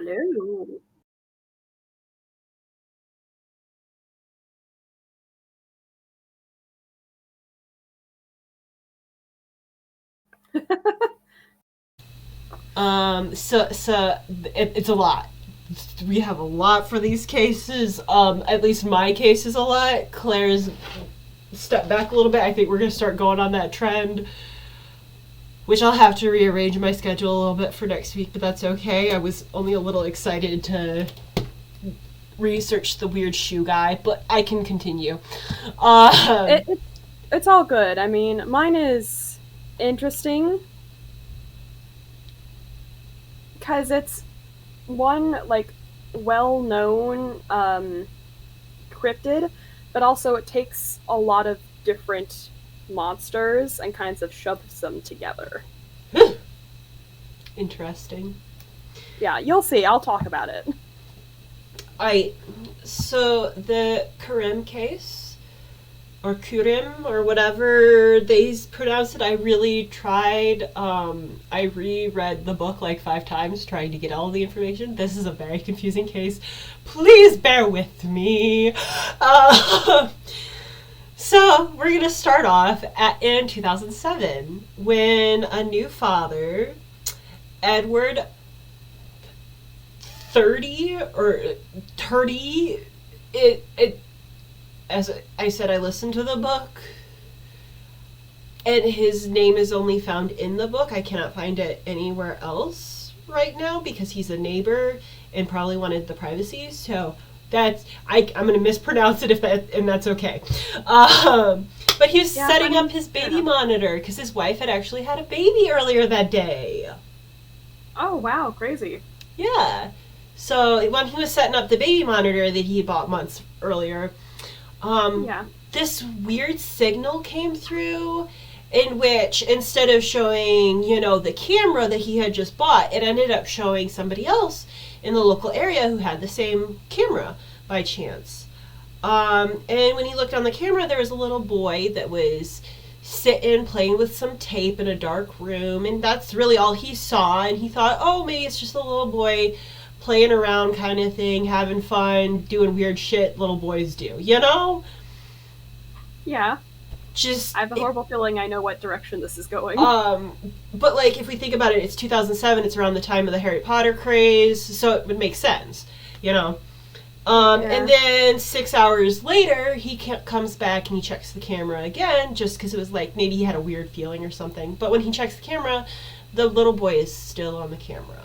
Hello. It's a lot. We have a lot for these cases. At least my case is a lot. Claire's stepped back a little bit. I think we're gonna start going on that trend, which I'll have to rearrange my schedule a little bit for next week, but that's okay. I was only a little excited to research the weird shoe guy, but I can continue. It, it it's all good. I mean, mine is interesting because it's one like well-known cryptid, but also it takes a lot of different monsters and kinds of shoves them together. Interesting. Yeah, you'll see. I'll talk about it. I so the Kurim case or Kurim or whatever they pronounce it. I really tried. I reread the book like 5 times trying to get all the information. This is a very confusing case. Please bear with me. Uh, so we're gonna start off in 2007 when a new father, Edward 30 or 30, it as I said, I listened to the book, and his name is only found in the book. I cannot find it anywhere else right now because he's a neighbor and probably wanted the privacy. So I'm going to mispronounce it if that, and that's okay. But he was setting up his baby monitor because his wife had actually had a baby earlier that day. Oh wow, crazy. Yeah. So when he was setting up the baby monitor that he bought months earlier, Yeah. this weird signal came through in which instead of showing, the camera that he had just bought, it ended up showing somebody else in the local area who had the same camera by chance. And when he looked on the camera, there was a little boy that was sitting playing with some tape in a dark room, and that's really all he saw. And he thought, oh, maybe it's just a little boy playing around kind of thing, having fun, doing weird shit little boys do, Yeah. Just I have a horrible feeling I know what direction this is going. But like if we think about it, it's 2007. It's around the time of the Harry Potter craze, so it would make sense, Yeah. And then 6 hours later, he comes back and he checks the camera again, just because it was like maybe he had a weird feeling or something. But when he checks the camera, the little boy is still on the camera.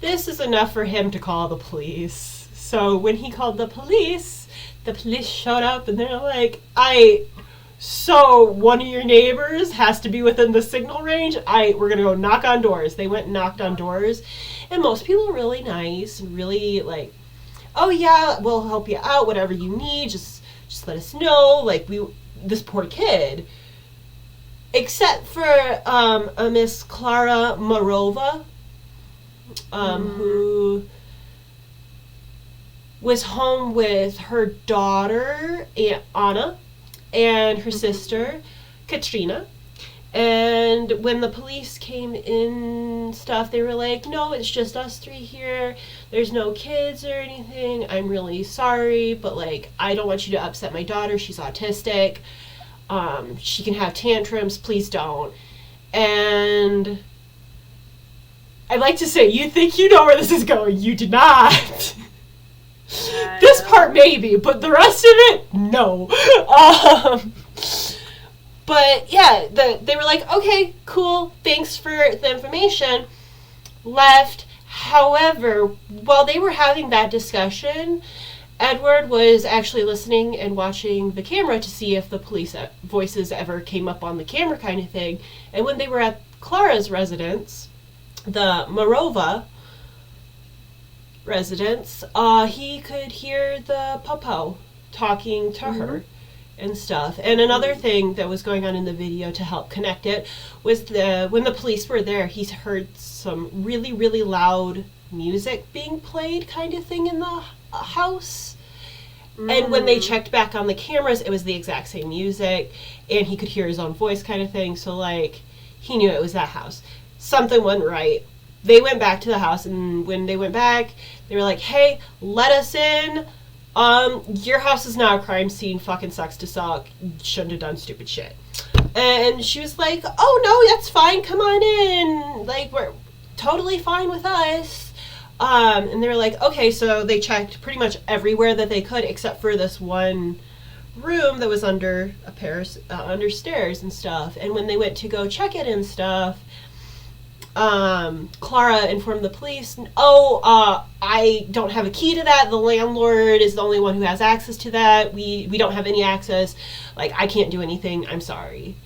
This is enough for him to call the police. So when he called the police showed up and they're like, so one of your neighbors has to be within the signal range. We're gonna go knock on doors. They went and knocked on doors, and most people are really nice and really like, oh yeah, we'll help you out, whatever you need. Just let us know. Like this poor kid, except for a Miss Clara Morova, who was home with her daughter, Aunt Anna, and her sister, Katrina. And when the police came in stuff, they were like, no, it's just us three here. There's no kids or anything. I'm really sorry, but like, I don't want you to upset my daughter. She's autistic. She can have tantrums. Please don't. And I'd like to say, you think you know where this is going. You do not. This part maybe, but the rest of it, no. But yeah, they were like, okay, cool, thanks for the information. Left. However, while they were having that discussion, Edward was actually listening and watching the camera to see if the police voices ever came up on the camera kind of thing. And when they were at Clara's residence, the Morova residence, he could hear the popo talking to her and stuff. And another thing that was going on in the video to help connect it was when the police were there, he heard some really, really loud music being played kind of thing in the house. And when they checked back on the cameras, it was the exact same music, and he could hear his own voice kind of thing. So like, he knew it was that house. Something went right. they went back to the house, and when they went back, they were like, hey, let us in. Your house is now a crime scene. Fucking sucks to suck. Shouldn't have done stupid shit. And she was like, oh, no, that's fine. Come on in. Like, we're totally fine with us. And they were like, okay, so they checked pretty much everywhere that they could except for this one room that was under under stairs and stuff. And when they went to go check it and stuff, Clara informed the police, I don't have a key to that. The landlord is the only one who has access to that. We don't have any access. Like, I can't do anything. I'm sorry.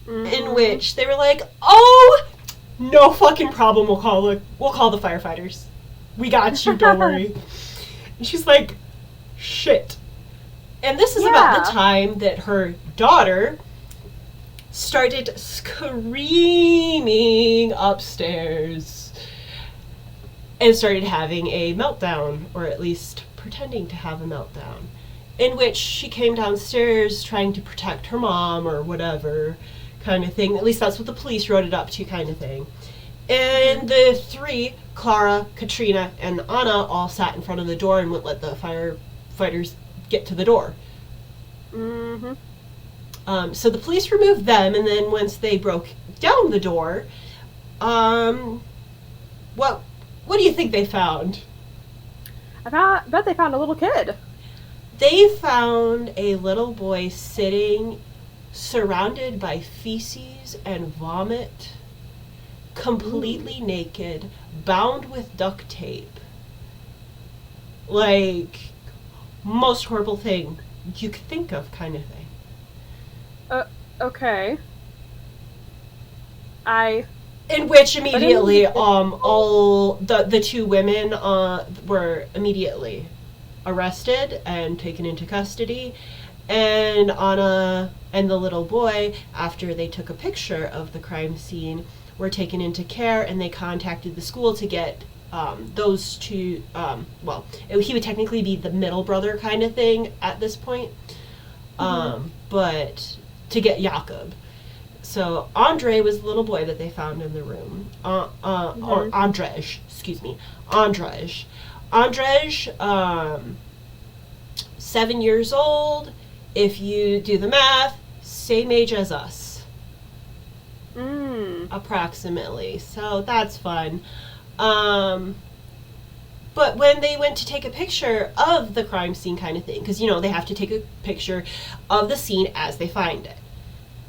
Mm-hmm. In which they were like, oh, no fucking problem. We'll call the firefighters. We got you. Don't worry. And she's like, shit. And this is about the time that her daughter started screaming upstairs and started having a meltdown, or at least pretending to have a meltdown, in which she came downstairs trying to protect her mom or whatever kind of thing. At least that's what the police wrote it up to, kind of thing. And the three, Clara, Katrina, and Anna, all sat in front of the door and wouldn't let the firefighters get to the door. Mm-hmm. So the police removed them, and then once they broke down the door, what do you think they found? I bet they found a little kid. They found a little boy sitting, surrounded by feces and vomit, completely naked, bound with duct tape. Like, most horrible thing you could think of, kind of thing. Okay. In which immediately, all the two women were immediately arrested and taken into custody, and Anna and the little boy, after they took a picture of the crime scene, were taken into care, and they contacted the school to get those two. He would technically be the middle brother kind of thing at this point, but to get Jakob. So Andre was the little boy that they found in the room. Or Andrzej, excuse me. Andrzej, 7 years old. If you do the math, same age as us. Approximately. So that's fun. But when they went to take a picture of the crime scene kind of thing, because, they have to take a picture of the scene as they find it.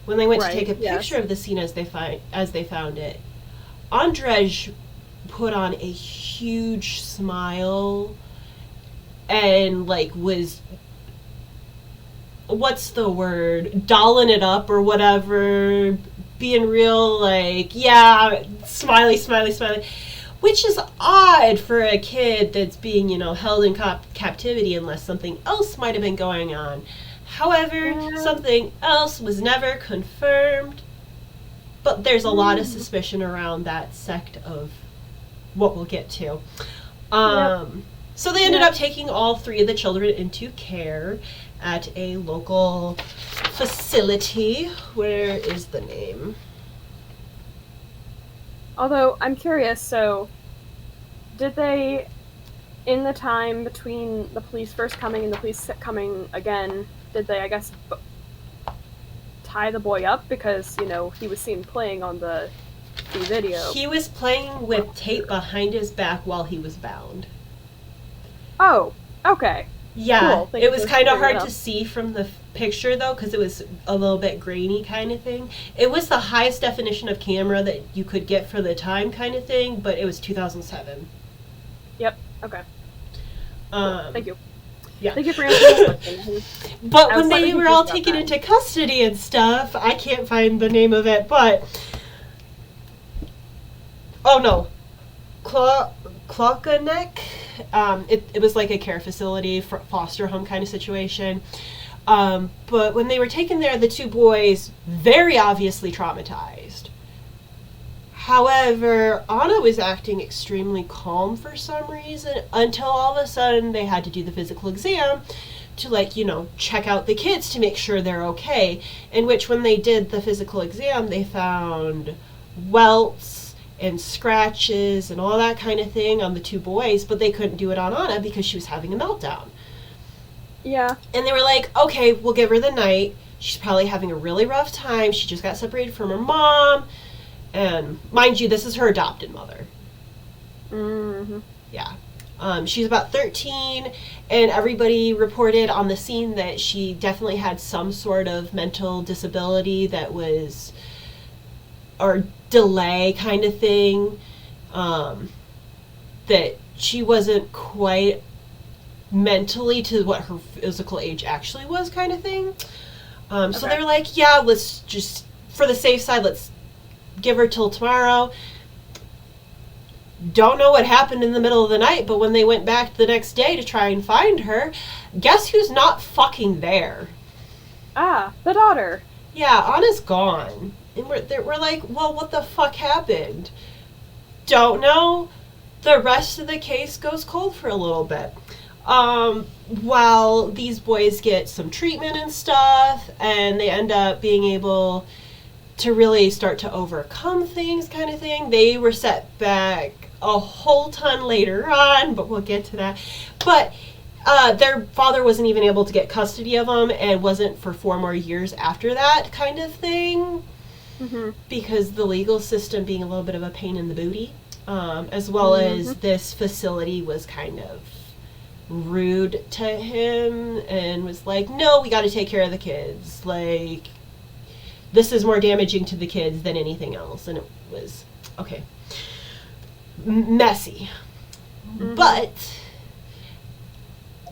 When they went to take a picture of the scene as they found it, Andrzej put on a huge smile and, was, what's the word, dolling it up or whatever, being real, smiley, smiley, smiley. Which is odd for a kid that's being, held in captivity, unless something else might have been going on. However, something else was never confirmed. But there's a lot of suspicion around that sect of what we'll get to. So they ended up taking all three of the children into care at a local facility. Where is the name? Although, I'm curious, so did they, in the time between the police first coming and the police coming again, did they, I guess, tie the boy up? Because, he was seen playing on the video. He was playing with tape behind his back while he was bound. Oh, okay. Yeah, cool. It was kind of hard to see from the picture, though, because it was a little bit grainy kind of thing. It was the highest definition of camera that you could get for the time kind of thing, but it was 2007. Yep, okay. Thank you. Yeah. Thank you for answering the question. But when they were all taken into custody and stuff, I can't find the name of it, but... Oh, no. Klokanek. It was like a care facility, for foster home kind of situation. But when they were taken there, the two boys very obviously traumatized. However, Anna was acting extremely calm for some reason until all of a sudden they had to do the physical exam to check out the kids to make sure they're okay. In which when they did the physical exam, they found welts and scratches and all that kind of thing on the two boys, but they couldn't do it on Anna because she was having a meltdown. Yeah. And they were like, okay, we'll give her the night. She's probably having a really rough time. She just got separated from her mom. And mind you, this is her adopted mother. Mm-hmm. Yeah. She's about 13, and everybody reported on the scene that she definitely had some sort of mental disability that was, or delay kind of thing, that she wasn't quite mentally to what her physical age actually was kind of thing. So they were like, yeah, let's just, for the safe side, let's give her till tomorrow. Don't know what happened in the middle of the night, but when they went back the next day to try and find her, guess who's not fucking there? Ah, the daughter. Yeah, Anna's gone. And we're like, well, what the fuck happened? Don't know. The rest of the case goes cold for a little bit. While these boys get some treatment and stuff, and they end up being able to really start to overcome things kind of thing. They were set back a whole ton later on, but we'll get to that. But their father wasn't even able to get custody of them, and wasn't for 4 more years after that kind of thing, because the legal system being a little bit of a pain in the booty, as well as this facility was kind of rude to him and was like, no, we got to take care of the kids. Like, this is more damaging to the kids than anything else. And it was, okay, messy. But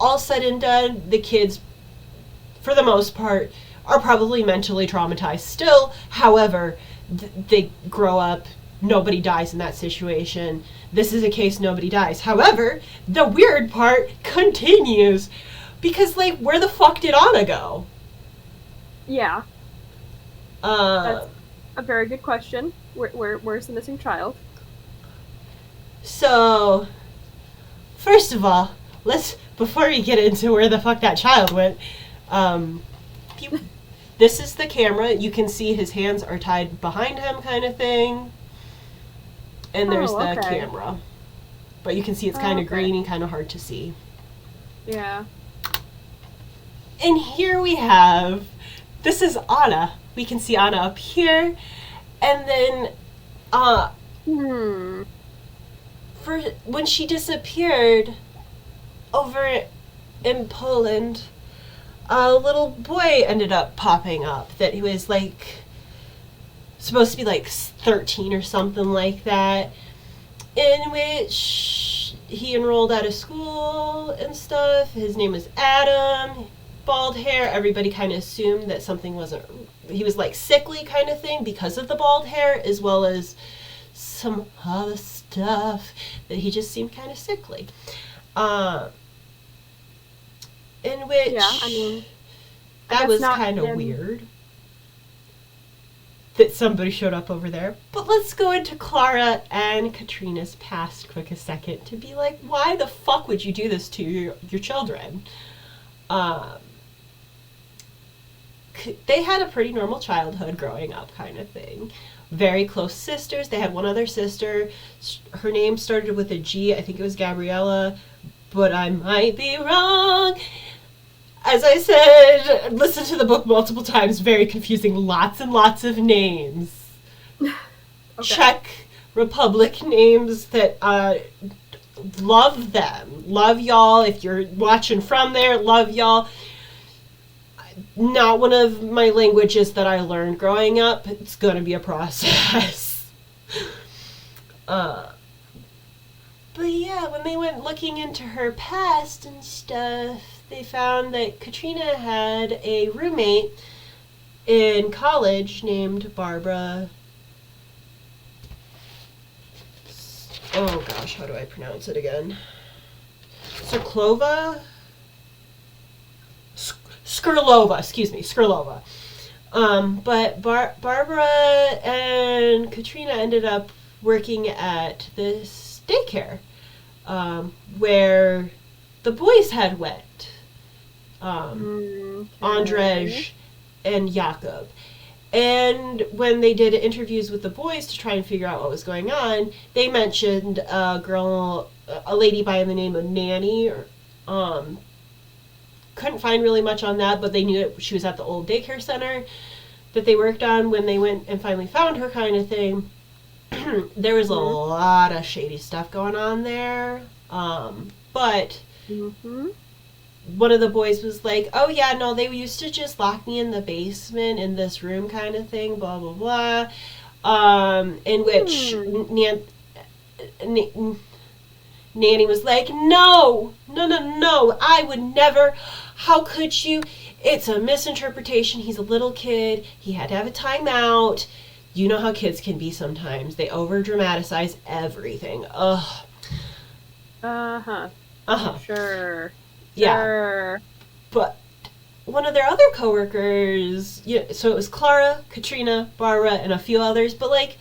all said and done, the kids, for the most part, are probably mentally traumatized still. However, they grow up, nobody dies in that situation. This is a case nobody dies. However, the weird part continues, because, like, where the fuck did Anna go? Yeah. That's a very good question. Where's the missing child? So, first of all, before we get into where the fuck that child went, this is the camera. You can see his hands are tied behind him kind of thing. And there's the camera. But you can see it's kind of grainy, kind of hard to see. Yeah. And here we have, this is Anna. We can see Anna up here. And then, for when she disappeared over in Poland, a little boy ended up popping up that he was, like, supposed to be, like, 13 or something like that, in which he enrolled out of school and stuff. His name was Adam, bald hair. Everybody kind of assumed that something wasn't, he was, like, sickly kind of thing because of the bald hair, as well as some other stuff, that he just seemed kind of sickly. In which, yeah, I mean, that was kind of weird that somebody showed up over there. But let's go into Clara and Katrina's past quick a second to be like, why the fuck would you do this to your children? They had a pretty normal childhood growing up kind of thing. Very close sisters. They had one other sister. Her name started with a G. I think it was Gabriella, but I might be wrong. As I said, listen to the book multiple times. Very confusing. Lots and lots of names. Czech Republic names that, love them. Love y'all. If you're watching from there, love y'all. Not one of my languages that I learned growing up. It's going to be a process. But yeah, when they went looking into her past and stuff, they found that Katrina had a roommate in college named Barbara. Oh gosh, how do I pronounce it again? Skrlova? Skrlova, excuse me, Skrlova. But Barbara and Katrina ended up working at this daycare where the boys had went. Andrzej and Jakob. And when they did interviews with the boys to try and figure out what was going on, they mentioned a lady by the name of Nanny. Couldn't find really much on that, but they knew that she was at the old daycare center that they worked on when they went and finally found her, kind of thing. There was a lot of shady stuff going on there. But one of the boys was like, oh yeah, no, they used to just lock me in the basement in this room, kind of thing, blah, blah, blah. In which Nanny was like, no, I would never, how could you? It's a misinterpretation. He's a little kid. He had to have a timeout. You know how kids can be sometimes. They over-dramatize everything. Ugh. Uh-huh. Uh-huh. Sure. Yeah. Sure. But one of their other coworkers, so it was Clara, Katrina, Barbara, and a few others, but like,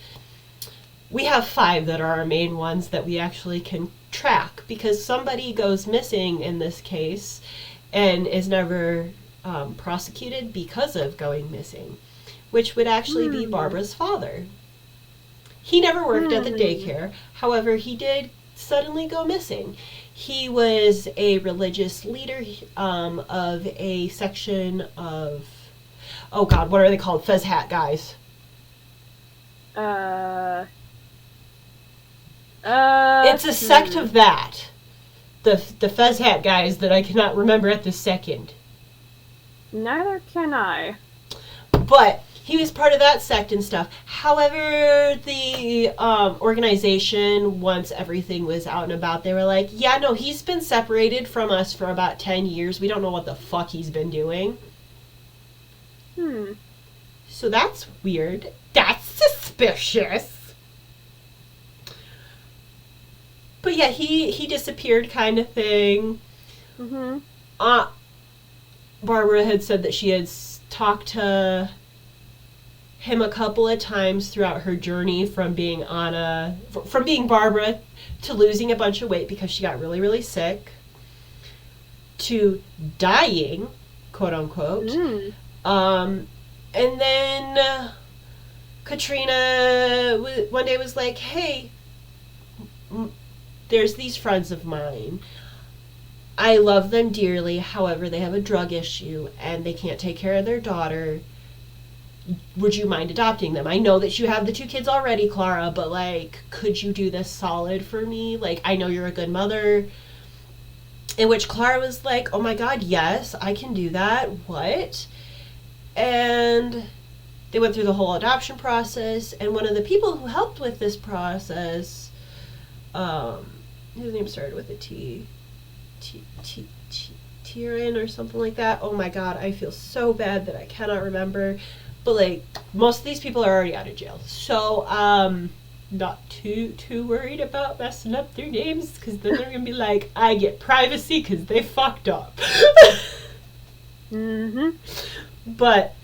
we have 5 that are our main ones that we actually can track, because somebody goes missing in this case and is never prosecuted because of going missing, which would actually be Barbara's father. He never worked at the daycare. However, he did suddenly go missing. He was a religious leader of a section of, oh God, what are they called? Fez hat guys. It's a sect of that. The Fez hat guys that I cannot remember at this second. Neither can I. But he was part of that sect and stuff. However, the organization, once everything was out and about, they were like, yeah, no, he's been separated from us for about 10 years. We don't know what the fuck he's been doing. So that's weird. That's suspicious. But yeah, he disappeared, kind of thing. Barbara had said that she had talked to him a couple of times throughout her journey from being Barbara to losing a bunch of weight because she got really, really sick, to dying, quote unquote. And then Katrina one day was like, hey, there's these friends of mine. I love them dearly. However, they have a drug issue and they can't take care of their daughter. Would you mind adopting them? I know that you have the 2 kids already, Clara, but like, could you do this solid for me? Like, I know you're a good mother. In which Clara was like, oh my God, yes, I can do that. What? And they went through the whole adoption process, and one of the people who helped with this process, his name started with a T. Tyrion or something like that. Oh my God, I feel so bad that I cannot remember. But like, most of these people are already out of jail, so not too worried about messing up their names, because then they're gonna be like, I get privacy because they fucked up. But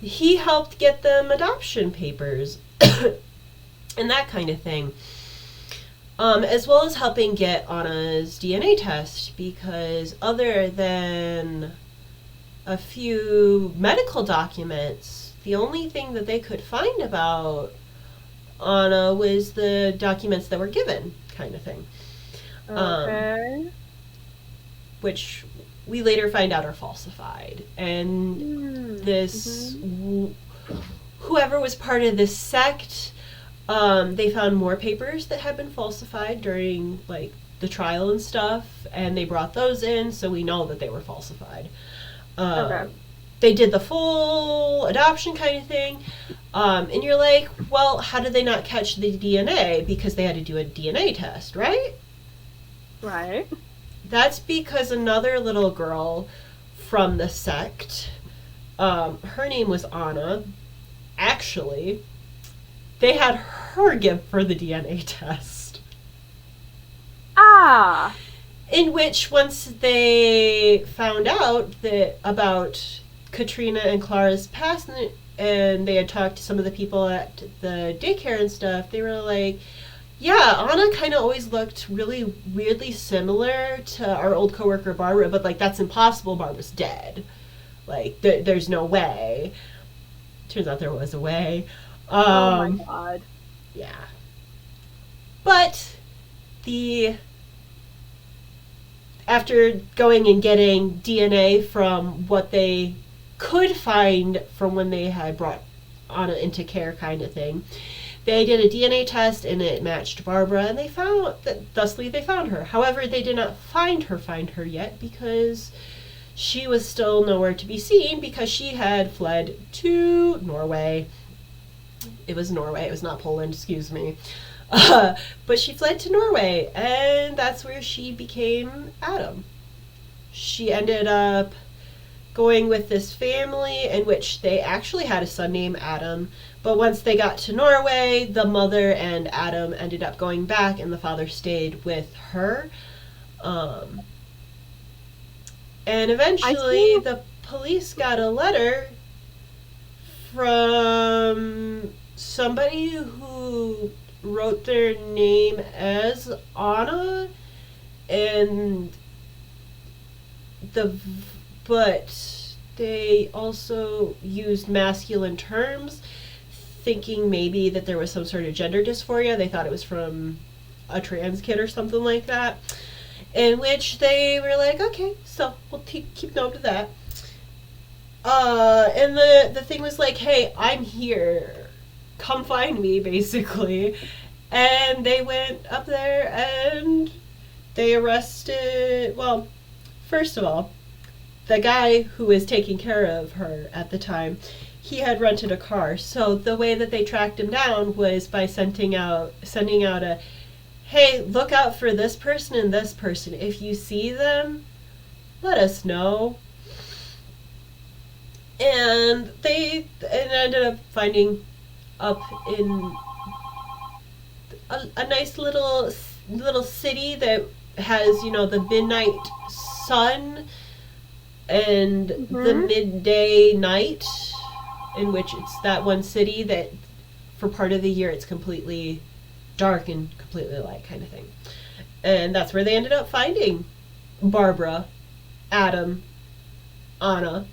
he helped get them adoption papers and that kind of thing. As well as helping get Anna's DNA test, because other than a few medical documents, the only thing that they could find about Anna was the documents that were given, kind of thing. Okay. Which we later find out are falsified. And this, whoever was part of this sect, they found more papers that had been falsified during like the trial and stuff, and they brought those in, so we know that they were falsified. Okay. They did the full adoption kind of thing, and you're like, well, how did they not catch the DNA? Because they had to do a DNA test, right? Right. That's because another little girl from the sect, her name was Anna, actually, they had her give for the DNA test. Ah! In which, once they found out that about Katrina and Clara's past, and they had talked to some of the people at the daycare and stuff, they were like, yeah, Anna kind of always looked really weirdly similar to our old coworker Barbara, but like, that's impossible, Barbara's dead. Like, there's no way. Turns out there was a way. Oh my god. Yeah. But the after going and getting DNA from what they could find from when they had brought Anna into care kind of thing, they did a DNA test and it matched Barbara, and they found that thusly they found her. However, they did not find her yet because she was still nowhere to be seen because she had fled to Norway. It was Norway, it was not Poland, excuse me. But she fled to Norway, and that's where she became Adam. She ended up going with this family in which they actually had a son named Adam, but once they got to Norway, the mother and Adam ended up going back, and the father stayed with her. And eventually, the police got a letter from somebody who wrote their name as Anna, and but they also used masculine terms, thinking maybe that there was some sort of gender dysphoria. They thought it was from a trans kid or something like that, in which they were like, okay, so we'll keep note of that. And the thing was like, hey, I'm here. Come find me, basically. And they went up there and they arrested, well, first of all, the guy who was taking care of her at the time, he had rented a car. So the way that they tracked him down was by sending out a, hey, look out for this person and this person. If you see them, let us know. And they ended up finding up in a nice little city that has, the midnight sun and the midday night, in which it's that one city that for part of the year it's completely dark and completely light kind of thing. And that's where they ended up finding Barbara, Adam, Anna.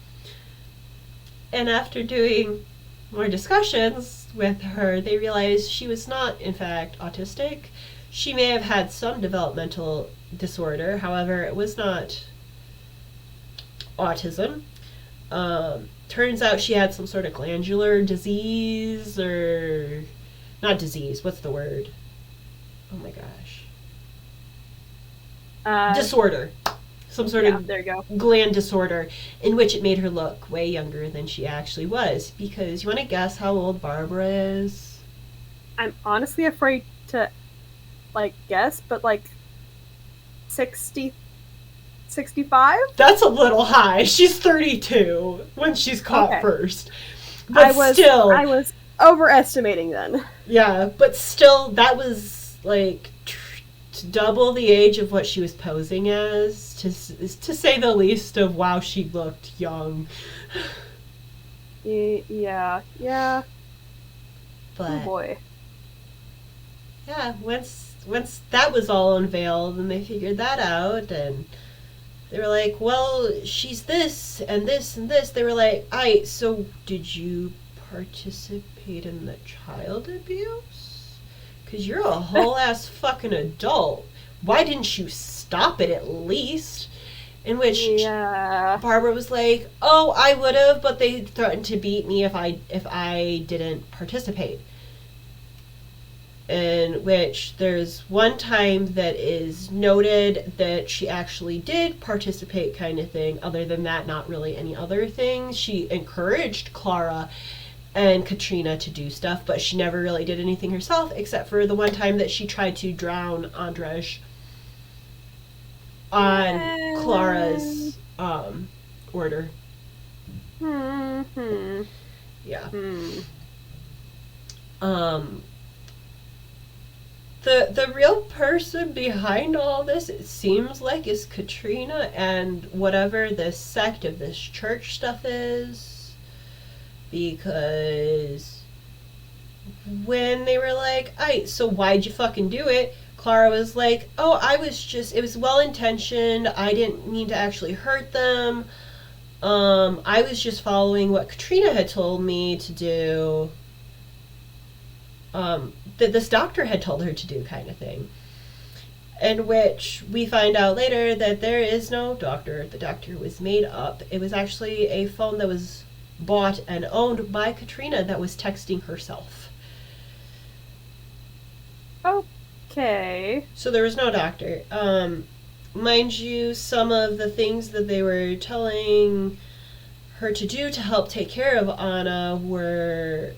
And after doing more discussions with her, they realized she was not, in fact, autistic. She may have had some developmental disorder, however, it was not autism. Turns out she had some sort of glandular disease, or not disease, what's the word? Oh my gosh. Disorder. Some sort of there you go. gland disorder, in which it made her look way younger than she actually was. Because you want to guess how old Barbara is? I'm honestly afraid to, guess, but 60, 65? That's a little high. She's 32 when she's caught first. But I was overestimating then. Yeah, but still, that was double the age of what she was posing as, to say the least of, wow, she looked young. Yeah. But, oh boy. Yeah, once that was all unveiled and they figured that out, and they were like, well, she's this and this and this. They were like, aight, so did you participate in the child abuse? Because you're a whole ass fucking adult. Why didn't you stop it at least? In which Barbara was like, oh, I would have, but they threatened to beat me if I didn't participate. In which there's one time that is noted that she actually did participate kind of thing. Other than that, not really any other things. She encouraged Clara and Katrina to do stuff, but she never really did anything herself, except for the one time that she tried to drown Andrzej on Clara's order. Yeah. The real person behind all this, it seems like, is Katrina and whatever this sect of this church stuff is. Because when they were like, aight, so why'd you fucking do it? Clara was like, oh, it was well intentioned. I didn't mean to actually hurt them. I was just following what Katrina had told me to do. That this doctor had told her to do, kind of thing. In which we find out later that there is no doctor. The doctor was made up. It was actually a phone that was bought and owned by Katrina that was texting herself. Okay. So there was no doctor. Mind you, some of the things that they were telling her to do to help take care of Anna were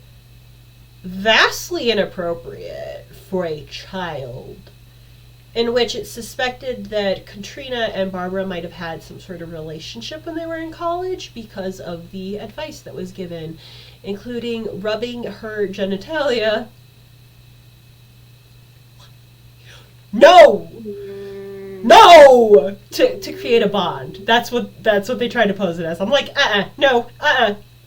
vastly inappropriate for a child, in which it's suspected that Katrina and Barbara might have had some sort of relationship when they were in college because of the advice that was given, including rubbing her genitalia. No! No! To create a bond. That's what they tried to pose it as. I'm like, no,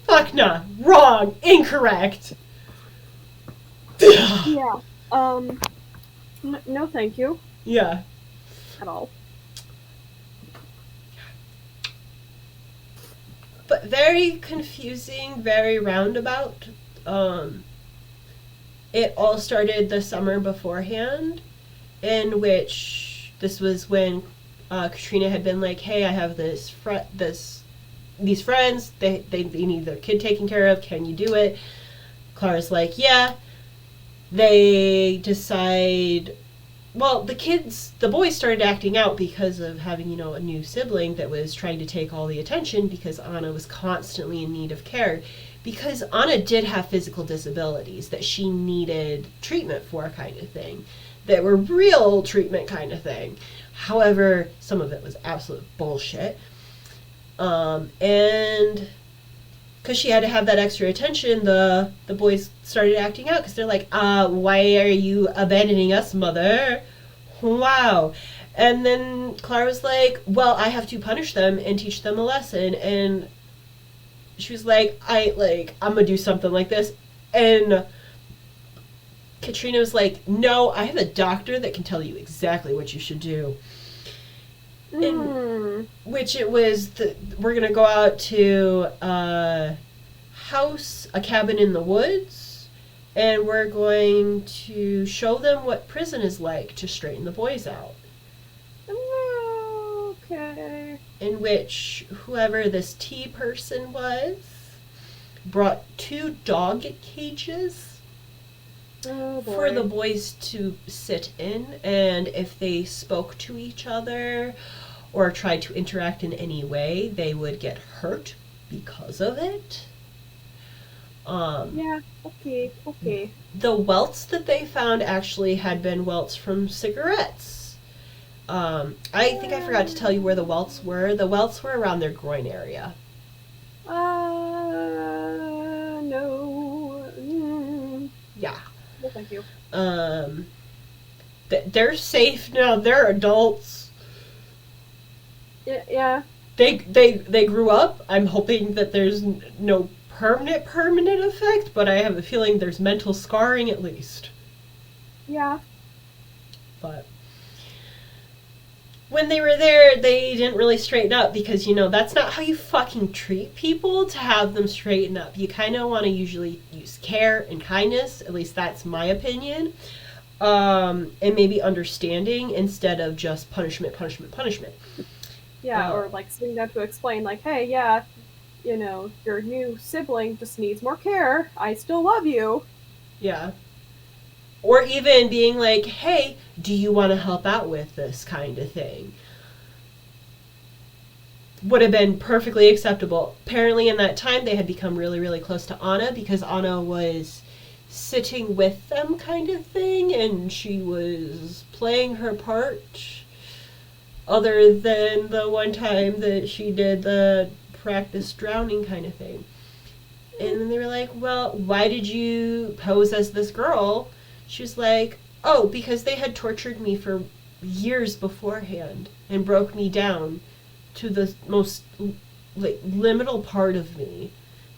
fuck nah, wrong, incorrect. Yeah. No, thank you. Yeah. At all. But very confusing, very roundabout. It all started the summer beforehand, in which this was when Katrina had been like, hey, I have these friends, they need their kid taken care of, can you do it? Clara's like, yeah. They decide, well, the boys started acting out because of having, a new sibling that was trying to take all the attention because Anna was constantly in need of care. Because Anna did have physical disabilities that she needed treatment for, kind of thing. That were real treatment kind of thing. However, some of it was absolute bullshit. And because she had to have that extra attention, the boys started acting out because they're like, why are you abandoning us, mother? Wow. And then Clara was like, well, I have to punish them and teach them a lesson. And she was like, I'm gonna do something like this. And Katrina was like, no, I have a doctor that can tell you exactly what you should do. In which it was, we're going to go out to a cabin in the woods, and we're going to show them what prison is like to straighten the boys out. Okay. In which whoever this tea person was brought 2 dog cages for the boys to sit in, and if they spoke to each other or tried to interact in any way, they would get hurt because of it. Yeah, okay. The welts that they found actually had been welts from cigarettes. I think I forgot to tell you where the welts were. The welts were around their groin area. No. Yeah. No, thank you. They're safe now. They're adults. Yeah. They grew up. I'm hoping that there's no permanent effect, but I have a feeling there's mental scarring at least. Yeah. But when they were there, they didn't really straighten up because, that's not how you fucking treat people, to have them straighten up. You kind of want to usually use care and kindness, at least that's my opinion, and maybe understanding instead of just punishment. Yeah, or sitting down to explain, hey, yeah, your new sibling just needs more care. I still love you. Yeah. Or even being like, hey, do you want to help out with this kind of thing? Would have been perfectly acceptable. Apparently in that time they had become really, really close to Anna because Anna was sitting with them kind of thing, and she was playing her part, other than the one time that she did the practice drowning kind of thing. And then they were like, well, why did you pose as this girl? She was like, oh, because they had tortured me for years beforehand and broke me down to the most liminal part of me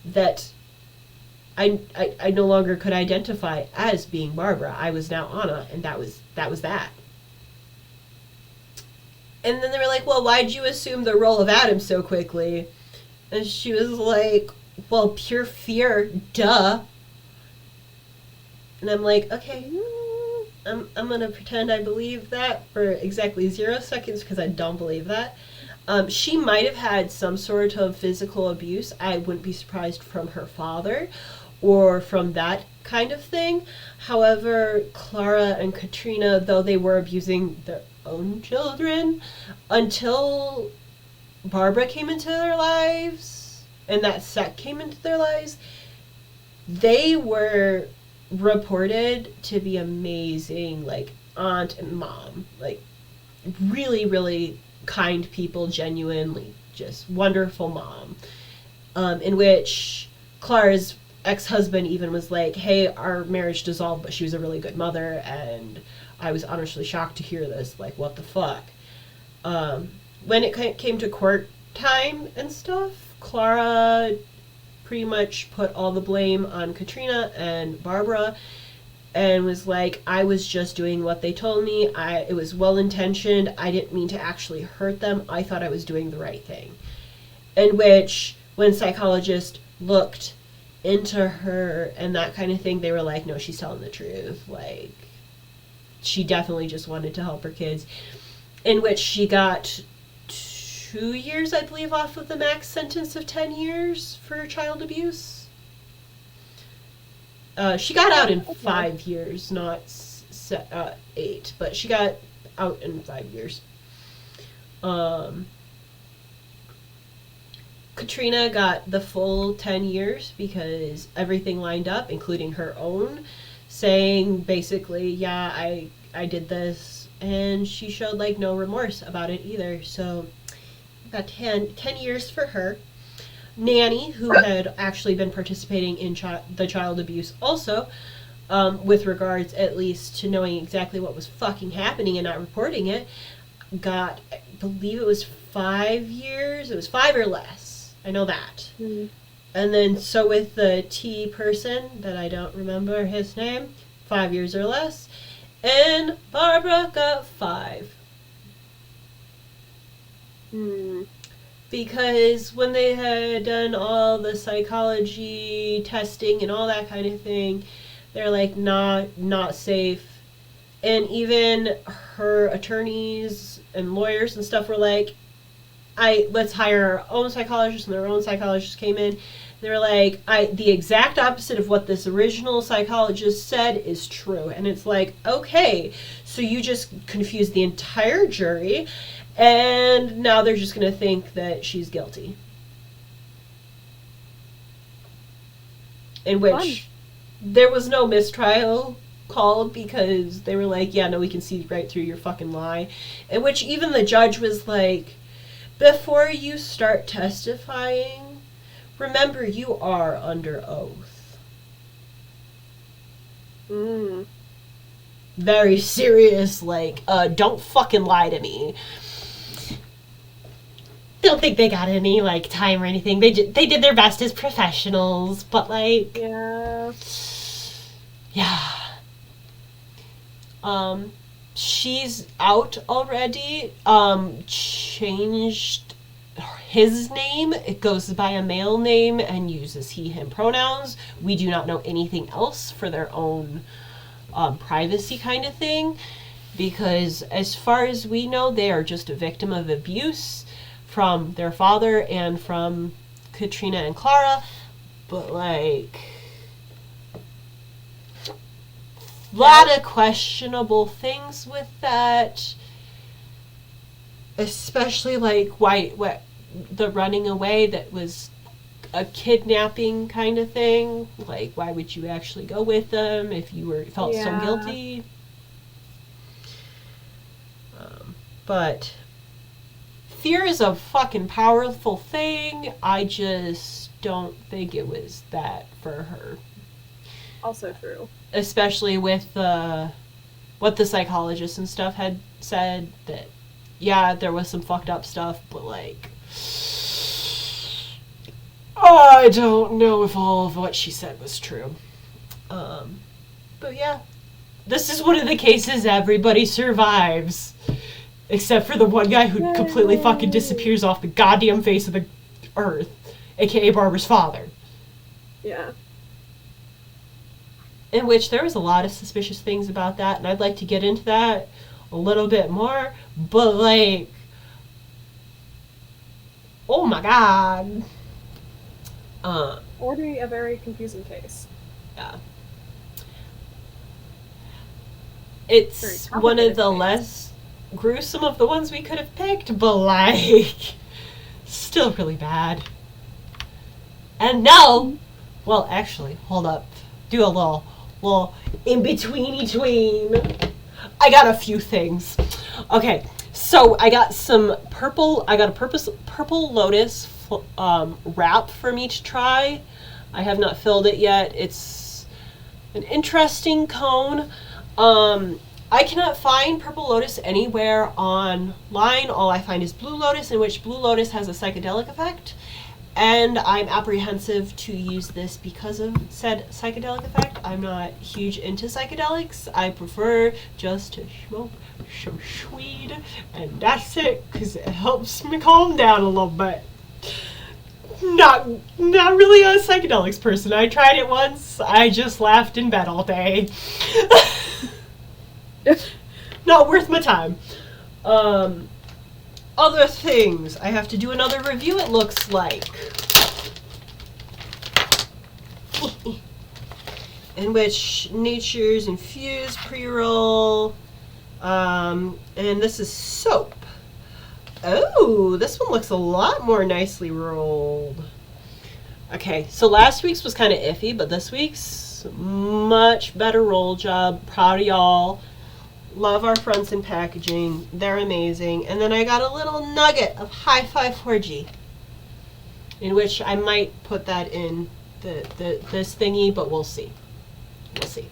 that I no longer could identify as being Barbara. I was now Anna, and that was that. And then they were like, well, why'd you assume the role of Adam so quickly? And she was like, well, pure fear, duh. And I'm like, okay, I'm gonna pretend I believe that for exactly 0 seconds because I don't believe that. She might have had some sort of physical abuse. I wouldn't be surprised from her father or from that kind of thing. However, Clara and Katrina, though they were abusing their own children, until Barbara came into their lives and that sect came into their lives, they were reported to be amazing, like aunt and mom, like really, really kind people, genuinely just wonderful mom. In which Clara's ex-husband even was like, hey, our marriage dissolved, but she was a really good mother, and I was honestly shocked to hear this. Like, what the fuck? When it came to court time and stuff, Clara pretty much put all the blame on Katrina and Barbara and was like, I was just doing what they told me. It was well-intentioned. I didn't mean to actually hurt them. I thought I was doing the right thing. In which, when psychologists looked into her and that kind of thing, they were like, no, she's telling the truth. Like, she definitely just wanted to help her kids. In which she got 2 years, I believe, off of the max sentence of 10 years for child abuse. She got out in 5 years, not 8, but she got out in 5 years. Katrina got the full 10 years because everything lined up, including her own, saying basically, yeah, I did this, and she showed like no remorse about it either. So got 10 years for her. Nanny, who had actually been participating in the child abuse also, with regards at least to knowing exactly what was fucking happening and not reporting it, got, I believe it was 5 years. It was 5 or less. I know that. Mm-hmm. And then so with the T person that I don't remember his name, 5 years or less. And Barbara got 5. Hmm. Because when they had done all the psychology testing and all that kind of thing, they're like, not safe. And even her attorneys and lawyers and stuff were like, let's hire our own psychologist, and their own psychologist came in. They were like, the exact opposite of what this original psychologist said is true. And it's like, okay, so you just confused the entire jury, and now they're just going to think that she's guilty. In which there was no mistrial called because they were like, yeah, no, we can see right through your fucking lie. In which even the judge was like, before you start testifying, remember you are under oath. Very serious, like, don't fucking lie to me. Don't think they got any, like, time or anything. They did their best as professionals, but, like... Yeah. She's out already. Changed his name. It goes by a male name and uses he, him pronouns. We do not know anything else for their own privacy kind of thing. Because as far as we know, they are just a victim of abuse from their father and from Katrina and Clara, but like a lot of questionable things with that, especially like what the running away that was a kidnapping kind of thing. Like, why would you actually go with them if you felt so guilty? But fear is a fucking powerful thing. I just don't think it was that for her. Also true. Especially with what the psychologists and stuff had said, that, yeah, there was some fucked up stuff, but, like, I don't know if all of what she said was true. But, yeah. This is one of the cases everybody survives. Except for the one guy who completely fucking disappears off the goddamn face of the earth. aka Barbara's father. Yeah. In which there was a lot of suspicious things about that, and I'd like to get into that a little bit more, but like, oh my god. Already a very confusing case. Yeah. It's one of the less gruesome of the ones we could have picked, but like, still really bad. And now, well, actually, hold up. Do a little in between. I got a few things. Okay, so I got some purple. I got a purple lotus wrap for me to try. I have not filled it yet. It's an interesting cone. I cannot find purple lotus anywhere online. All I find is blue lotus, in which blue lotus has a psychedelic effect. And I'm apprehensive to use this because of said psychedelic effect. I'm not huge into psychedelics. I prefer just to smoke some weed, and that's it, because it helps me calm down a little bit. Not really a psychedelics person. I tried it once. I just laughed in bed all day. Not worth my time. Other things. I have to do another review, it looks like. In which Nature's Infused pre-roll. And this is soap. Oh, this one looks a lot more nicely rolled. Okay, so last week's was kind of iffy, but this week's much better roll job. Proud of y'all. Love our fronts and packaging. They're amazing. And then I got a little nugget of High Five 4G, in which I might put that in this thingy, but we'll see. We'll see.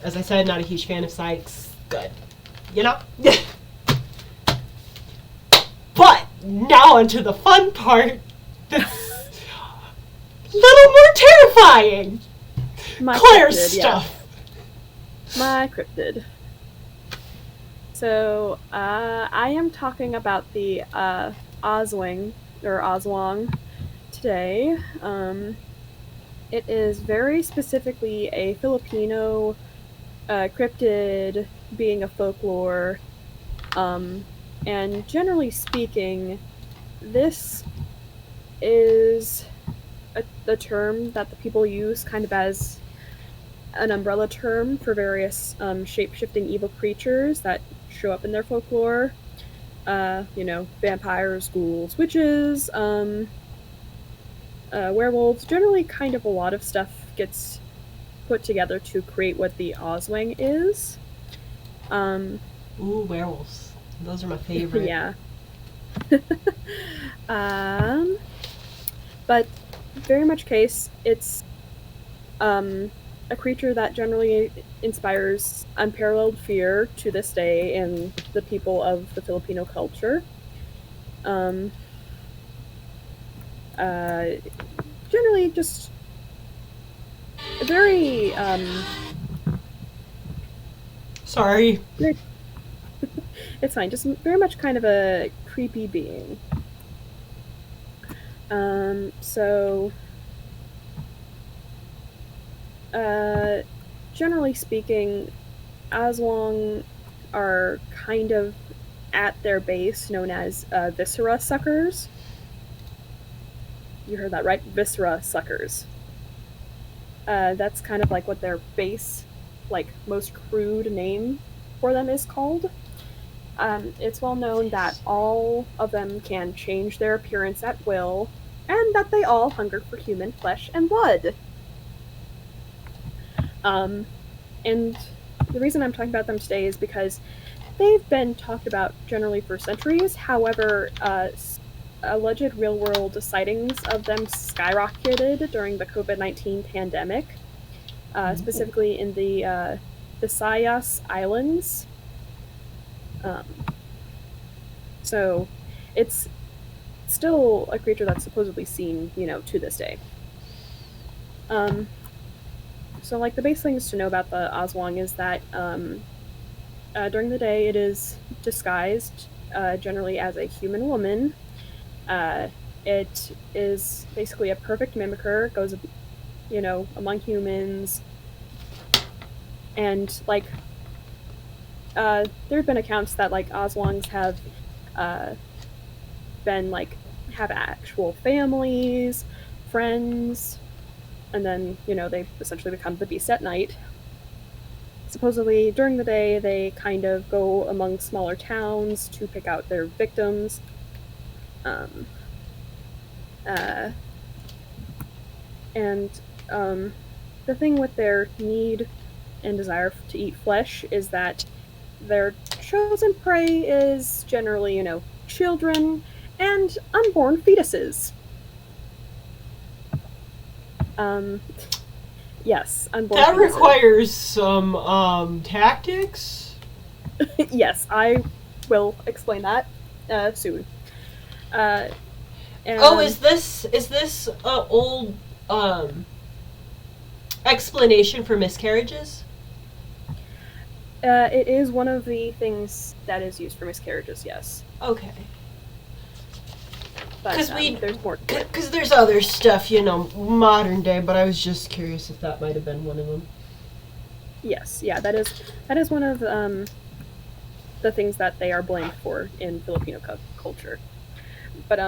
As I said, not a huge fan of psychs. Good. You know? But now onto the fun part. That's a little more terrifying. Claire's cryptid, stuff. Yeah. My cryptid. So, I am talking about the Oswing, or Oswong, today. It is very specifically a Filipino cryptid, being a folklore, and generally speaking, this is the term that the people use kind of as an umbrella term for various shape-shifting evil creatures that show up in their folklore. Vampires, ghouls, witches, werewolves. Generally, kind of a lot of stuff gets put together to create what the Oswing is. Ooh, werewolves. Those are my favorite. Yeah. But very much case, it's a creature that generally inspires unparalleled fear to this day in the people of the Filipino culture. Generally just very Sorry. It's fine, just very much kind of a creepy being. Generally speaking, Aswang are kind of at their base known as viscera suckers. You heard that right? Viscera suckers. That's kind of like what their base, like most crude name for them is called. It's well known that all of them can change their appearance at will, and that they all hunger for human flesh and blood. And the reason I'm talking about them today is because they've been talked about generally for centuries. However, alleged real-world sightings of them skyrocketed during the COVID-19 pandemic, specifically in the Visayas Islands. So it's still a creature that's supposedly seen, to this day. So, like, the base things to know about the Oswang is that during the day it is disguised generally as a human woman. It is basically a perfect mimicker, goes, among humans, and like there have been accounts that like Oslongs have uh, been like have actual families, friends, and then they essentially become the beast at night. Supposedly, during the day, they kind of go among smaller towns to pick out their victims. Um, uh, and the thing with their need and desire to eat flesh is that their chosen prey is generally, children and unborn fetuses. Um, yes, unborn That fetuses. requires some tactics. Yes, I will explain that soon. Uh, Oh, and is this a old um explanation for miscarriages? it is one of the things that is used for miscarriages. Yes, Okay. but there's more to it. Because there's other stuff, modern day, but I was just curious if that might have been one of them. Yes, yeah, that is one of the things that they are blamed for in Filipino culture. But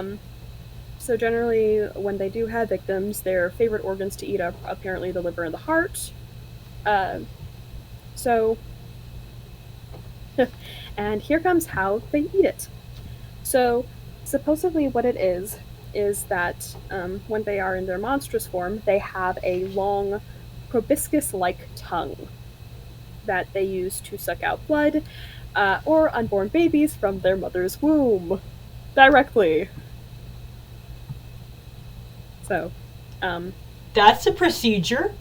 so generally, when they do have victims, their favorite organs to eat are apparently the liver and the heart. Uh, so, and here comes how they eat it. So, supposedly, what it is that when they are in their monstrous form, they have a long proboscis-like tongue that they use to suck out blood or unborn babies from their mother's womb directly. So, um, That's a procedure.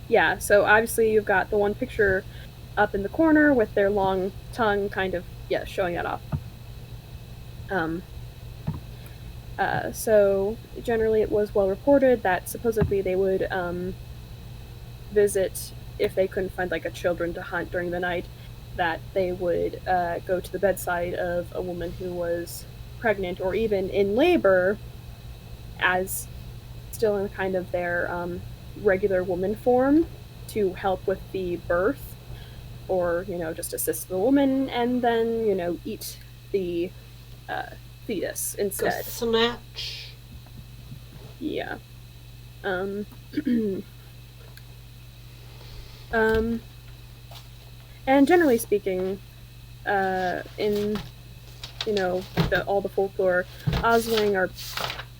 yeah, so obviously you've got the one picture up in the corner with their long tongue kind of, yeah, showing that off. Um, so generally it was well reported that supposedly they would visit if they couldn't find like a children to hunt during the night, that they would go to the bedside of a woman who was pregnant or even in labor as still in kind of their regular woman form to help with the birth or just assist the woman and then eat the uh, fetus Go instead. snatch. Yeah. Um, um, and generally speaking, in all the folklore, Oswing are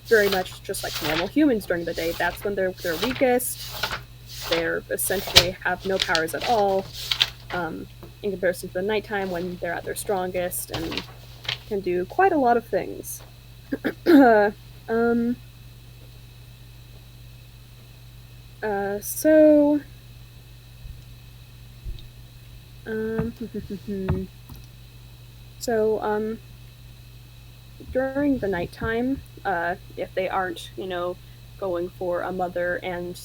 very much just like normal humans during the day. That's when they're weakest. They're essentially have no powers at all. In comparison to the nighttime when they're at their strongest and can do quite a lot of things. um, so, um, so, during the nighttime, if they aren't, going for a mother and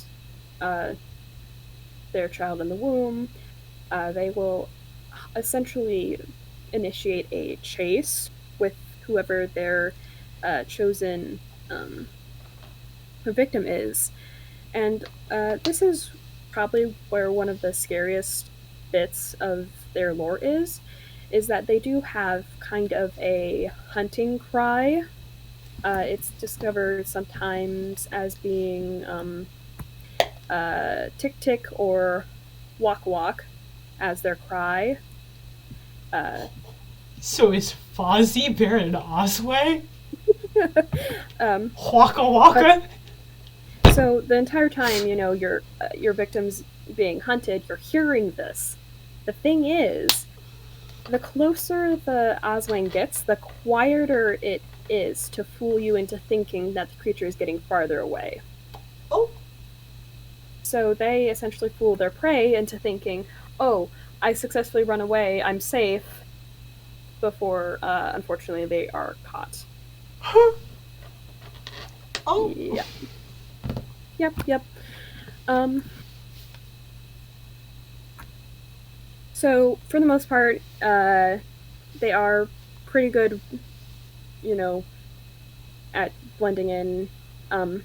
uh, their child in the womb, they will essentially initiate a chase with whoever their chosen victim is. And this is probably where one of the scariest bits of their lore is that they do have kind of a hunting cry. It's discovered sometimes as being tick tick or walk walk as their cry. Uh, So is Fozzie Baron Osway? um, Waka waka? so the entire time, your victim's being hunted, you're hearing this. The thing is, the closer the Oswang gets, the quieter it is to fool you into thinking that the creature is getting farther away. Oh. So they essentially fool their prey into thinking, oh, I successfully run away, I'm safe, before, unfortunately, they are caught. Huh. Oh. Yep. Yep. Um, so, for the most part, they are pretty good, you know, at blending in.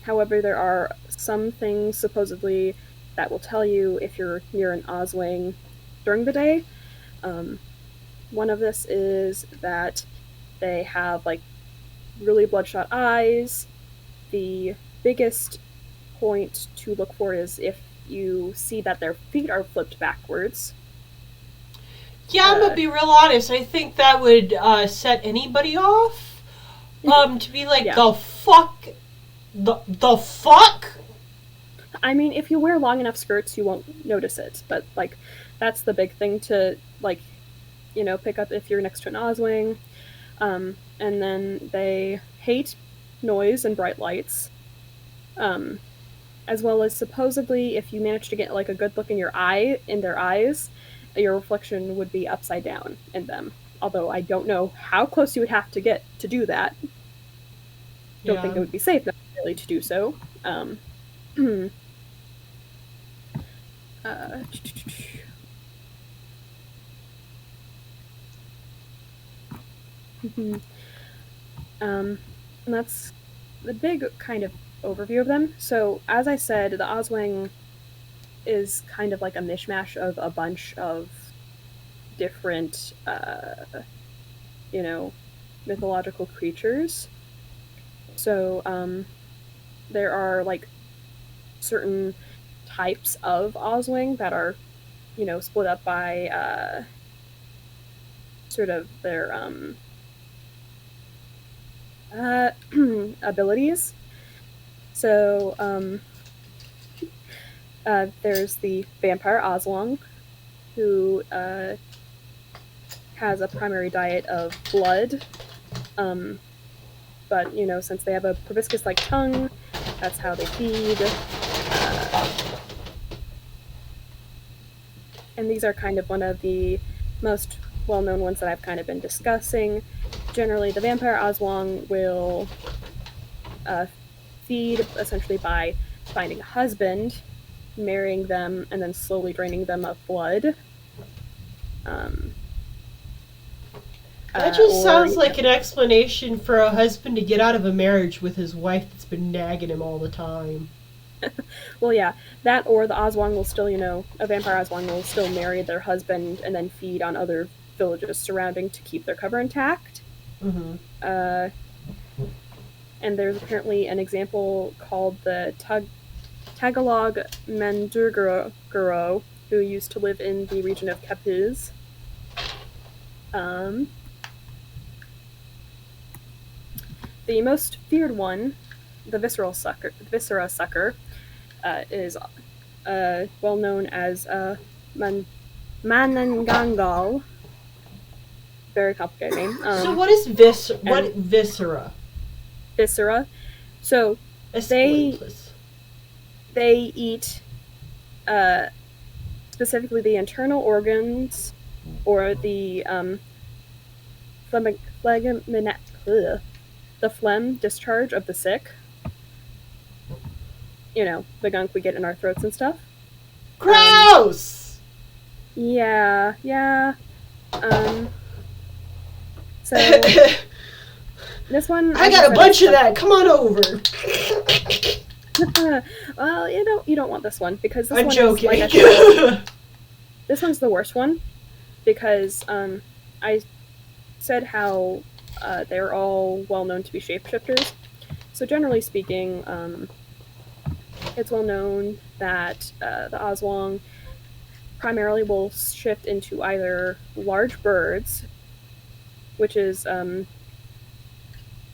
However, there are some things supposedly that will tell you if you're near an Oswing during the day. Um, One of this is that they have like really bloodshot eyes. The biggest point to look for is if you see that their feet are flipped backwards. Yeah, I'm gonna be real honest. I think that would set anybody off. To be like, Yeah. the fuck? The fuck? I mean, if you wear long enough skirts, you won't notice it. But, like, that's the big thing to, like, pick up if you're next to an Oswing. And then they hate noise and bright lights. As well as supposedly, if you manage to get, like, a good look in their eyes, your reflection would be upside down in them. Although I don't know how close you would have to get to do that. Don't think it would be safe necessarily to do so. Uh, and that's the big kind of overview of them. So, as I said, the Oswing is kind of like a mishmash of a bunch of different, mythological creatures. So, there are like certain types of Oswing that are, split up by sort of their abilities. So there's the vampire Oslong, who has a primary diet of blood. But since they have a proboscis-like tongue, that's how they feed. And these are kind of one of the most well-known ones that I've kind of been discussing. Generally, the vampire Oslong will feed essentially by finding a husband, marrying them, and then slowly draining them of blood. That just sounds like an explanation for a husband to get out of a marriage with his wife that's been nagging him all the time. Well, yeah, that or the Oswong will still, a vampire Oswong will still marry their husband and then feed on other villages surrounding to keep their cover intact. Mm-hmm. And there's apparently an example called the Tagalog Mandurguro, who used to live in the region of Capiz. The most feared one, the Viscera Sucker, is well known as Manangangal. Very complicated name. So what is viscera? Viscera. So they eat specifically the internal organs or the phlegm discharge of the sick. The gunk we get in our throats and stuff. Gross! Yeah. So this one, I got a bunch of that. Come on over. Well, you don't want this one because this I'm one joking. Is, like this one's the worst one because I said how they're all well known to be shapeshifters. So generally speaking, it's well known that the Oswong primarily will shift into either large birds, which is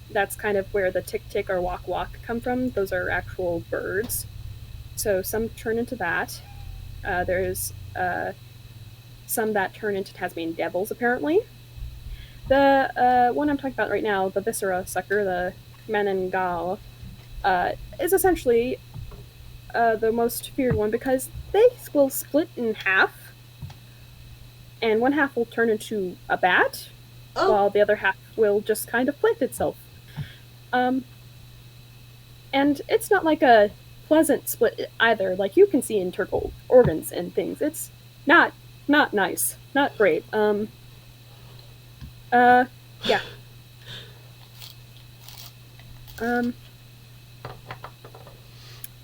that's kind of where the tick-tick or walk-walk come from. Those are actual birds. So some turn into that. There's some that turn into Tasmanian devils, apparently. The one I'm talking about right now, the Viscera Sucker, the Manangal, is essentially the most feared one because they will split in half, and one half will turn into a bat, while the other half will just kind of plant itself. And it's not like a pleasant split either. Like, you can see internal organs and things. It's not nice. Not great. Yeah. Um,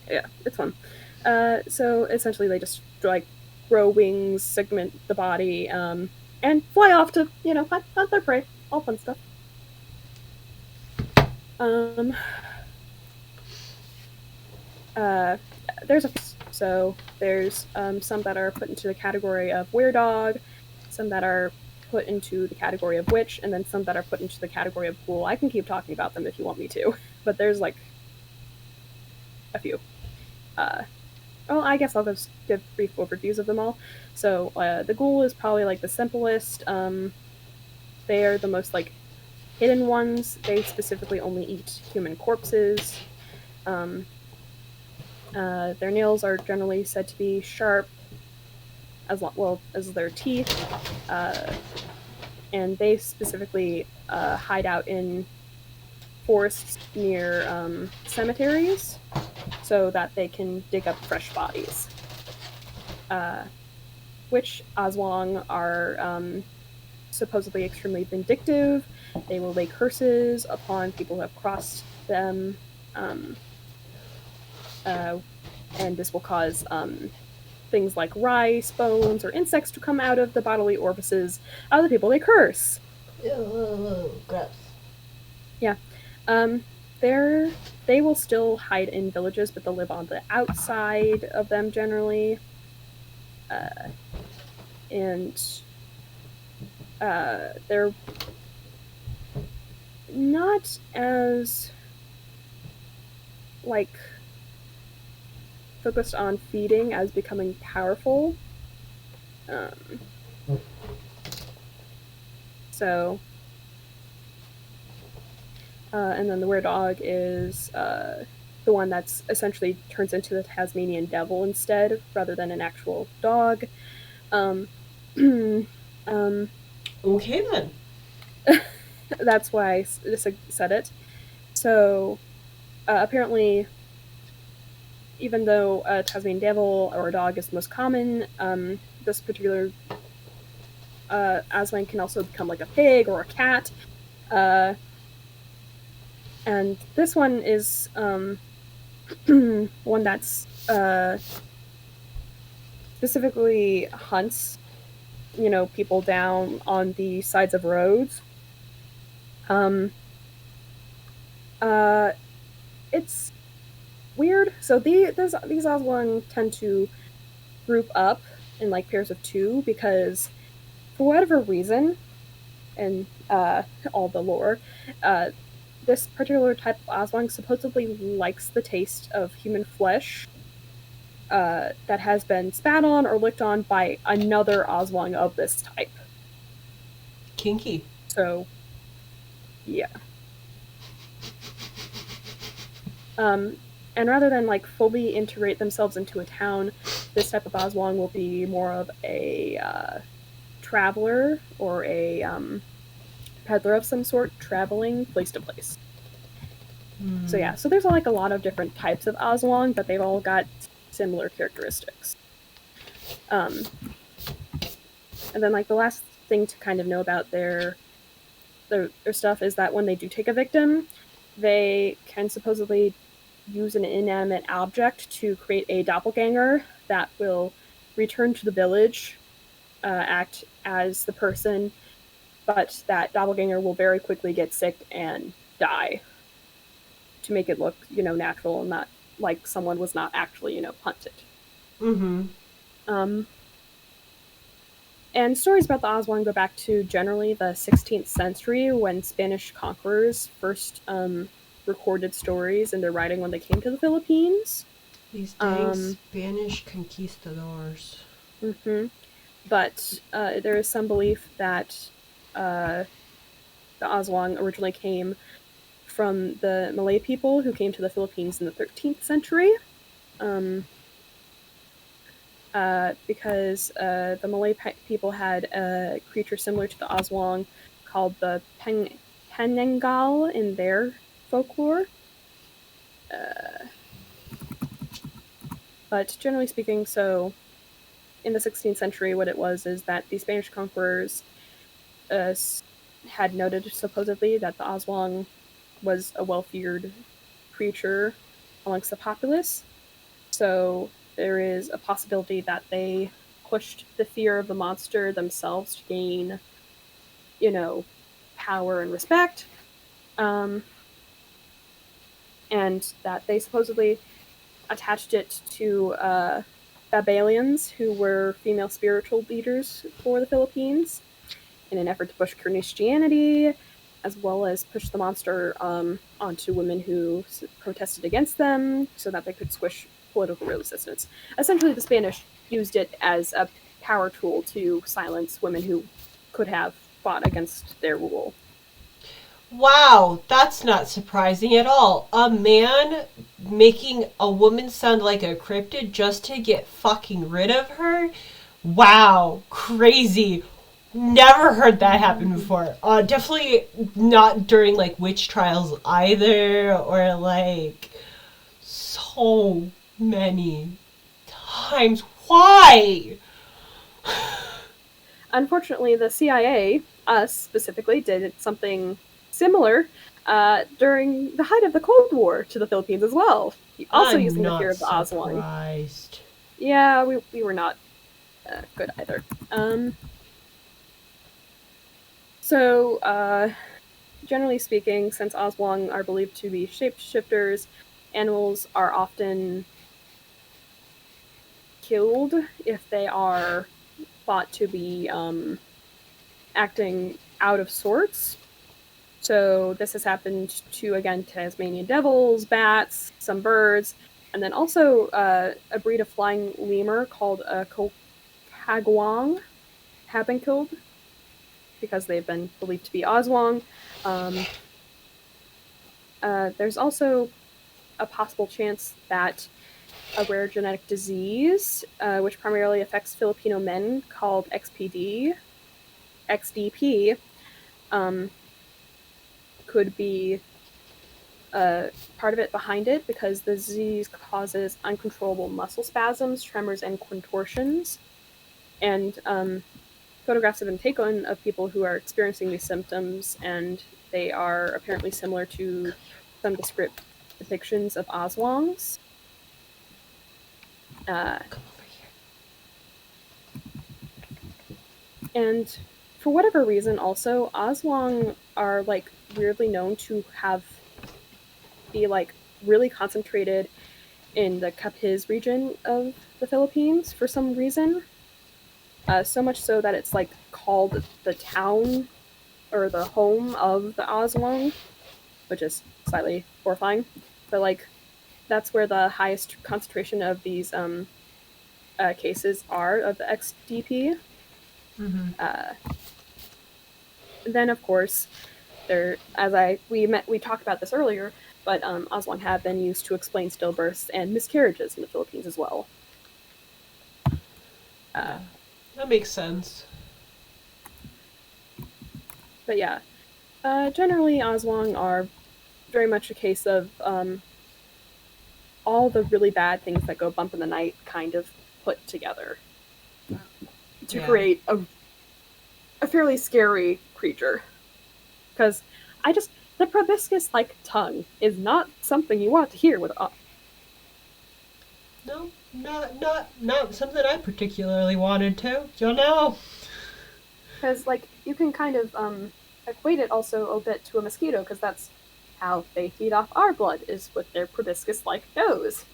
yeah, it's fun. So essentially, they just like grow wings, segment the body, and fly off to hunt their prey. All fun stuff. Um, uh, there's there's some that are put into the category of were-dog, some that are put into the category of witch, and then some that are put into the category of ghoul. I can keep talking about them if you want me to, but there's like a few. Uh, well, I guess I'll just give brief overviews of them all. So the ghoul is probably like the simplest. They are the most like hidden ones. They specifically only eat human corpses. Um, their nails are generally said to be sharp, as well as their teeth, uh, and they specifically hide out in forests near cemeteries so that they dig up fresh bodies. Uh, which Aswang are supposedly extremely vindictive. They will lay curses upon people who have crossed them, um, uh, and this will cause things like rice, bones, or insects to come out of the bodily orifices of the people they curse. Ew, gross. Yeah. Um, they will still hide in villages, but they'll live on the outside of them generally. And they're not as like focused on feeding as becoming powerful. Um, so, and then the were dog is the one that's essentially turns into the Tasmanian devil instead, rather than an actual dog. Um, um, Okay then. that's why I said it. So, apparently, even though a Tasmanian devil or a dog is the most common, this particular Aslan can also become like a pig or a cat. Uh, and this one is one that's specifically hunts, people down on the sides of roads. Um, uh, it's weird. So these Aswang tend to group up in like pairs of two because for whatever reason, and all the lore, uh, this particular type of Aswang supposedly likes the taste of human flesh that has been spat on or licked on by another Aswang of this type. Kinky. So, yeah. Um, and rather than like fully integrate themselves into a town, this type of Aswang will be more of a traveler or a peddler of some sort, traveling place to place. So yeah, so there's like a lot of different types of Aswang, but they've all got similar characteristics. And then like the last thing to kind of know about their stuff is that when they do take a victim, they can supposedly use an inanimate object to create a doppelganger that will return to the village, act as the person, but that doppelganger will very quickly get sick and die to make it look, natural and not like someone was not actually, hunted. Mm-hmm. Um, and stories about the Aswang go back to generally the 16th century when Spanish conquerors first recorded stories in their writing when they came to the Philippines. These dang Spanish conquistadors. Mm-hmm. But there is some belief that the Aswang originally came from the Malay people who came to the Philippines in the 13th century. Because the Malay people had a creature similar to the Aswang called the Penengal in their folklore. But generally speaking, so in the 16th century, what it was is that the Spanish conquerors had noted supposedly that the Aswang was a well-feared creature amongst the populace. So there is a possibility that they pushed the fear of the monster themselves to gain, you know, power and respect. Um, and that they supposedly attached it to Babalians, who were female spiritual leaders for the Philippines, in an effort to push Christianity, as well as push the monster onto women who protested against them so that they could squish political resistance. Essentially, the Spanish used it as a power tool to silence women who could have fought against their rule. Wow, that's not surprising at all. A man making a woman sound like a cryptid just to get fucking rid of her? Wow, crazy. Never heard that happen before. Definitely not during like witch trials either, or like so many times. Why? Unfortunately, the CIA, us specifically, did something similar during the height of the Cold War to the Philippines as well, also I'm using the fear not of the Oswang. surprised. Yeah, we were not good either. So, generally speaking, since Oswang are believed to be shapeshifters, animals are often killed if they are thought to be acting out of sorts. So this has happened to, again, Tasmanian devils, bats, some birds, and then also a breed of flying lemur called a kokagwang have been killed because they've been believed to be Oswang. Um, there's also a possible chance that a rare genetic disease, which primarily affects Filipino men, called XDP, um, could be part of it behind it because the disease causes uncontrollable muscle spasms, tremors, and contortions. And photographs have been taken of people who are experiencing these symptoms, and they are apparently similar to some depictions of Oswangs. Uh, Come over here. and for whatever reason, also, Oswang are like weirdly known to be like really concentrated in the Capiz region of the Philippines for some reason. So much so that it's like called the town or the home of the Oswang, which is slightly horrifying. But like that's where the highest concentration of these cases are of the XDP. Mm-hmm. Uh, then of course there, as we talked about this earlier, but Oswang have been used to explain stillbirths and miscarriages in the Philippines as well. Yeah, that makes sense. But yeah, generally Oswang are very much a case of all the really bad things that go bump in the night kind of put together to create a fairly scary creature. Because the proboscis like tongue is not something you want to hear with. No, not something I particularly wanted to. You know. Because like you can kind of equate it also a bit to a mosquito because that's how they feed off our blood is with their proboscis like nose.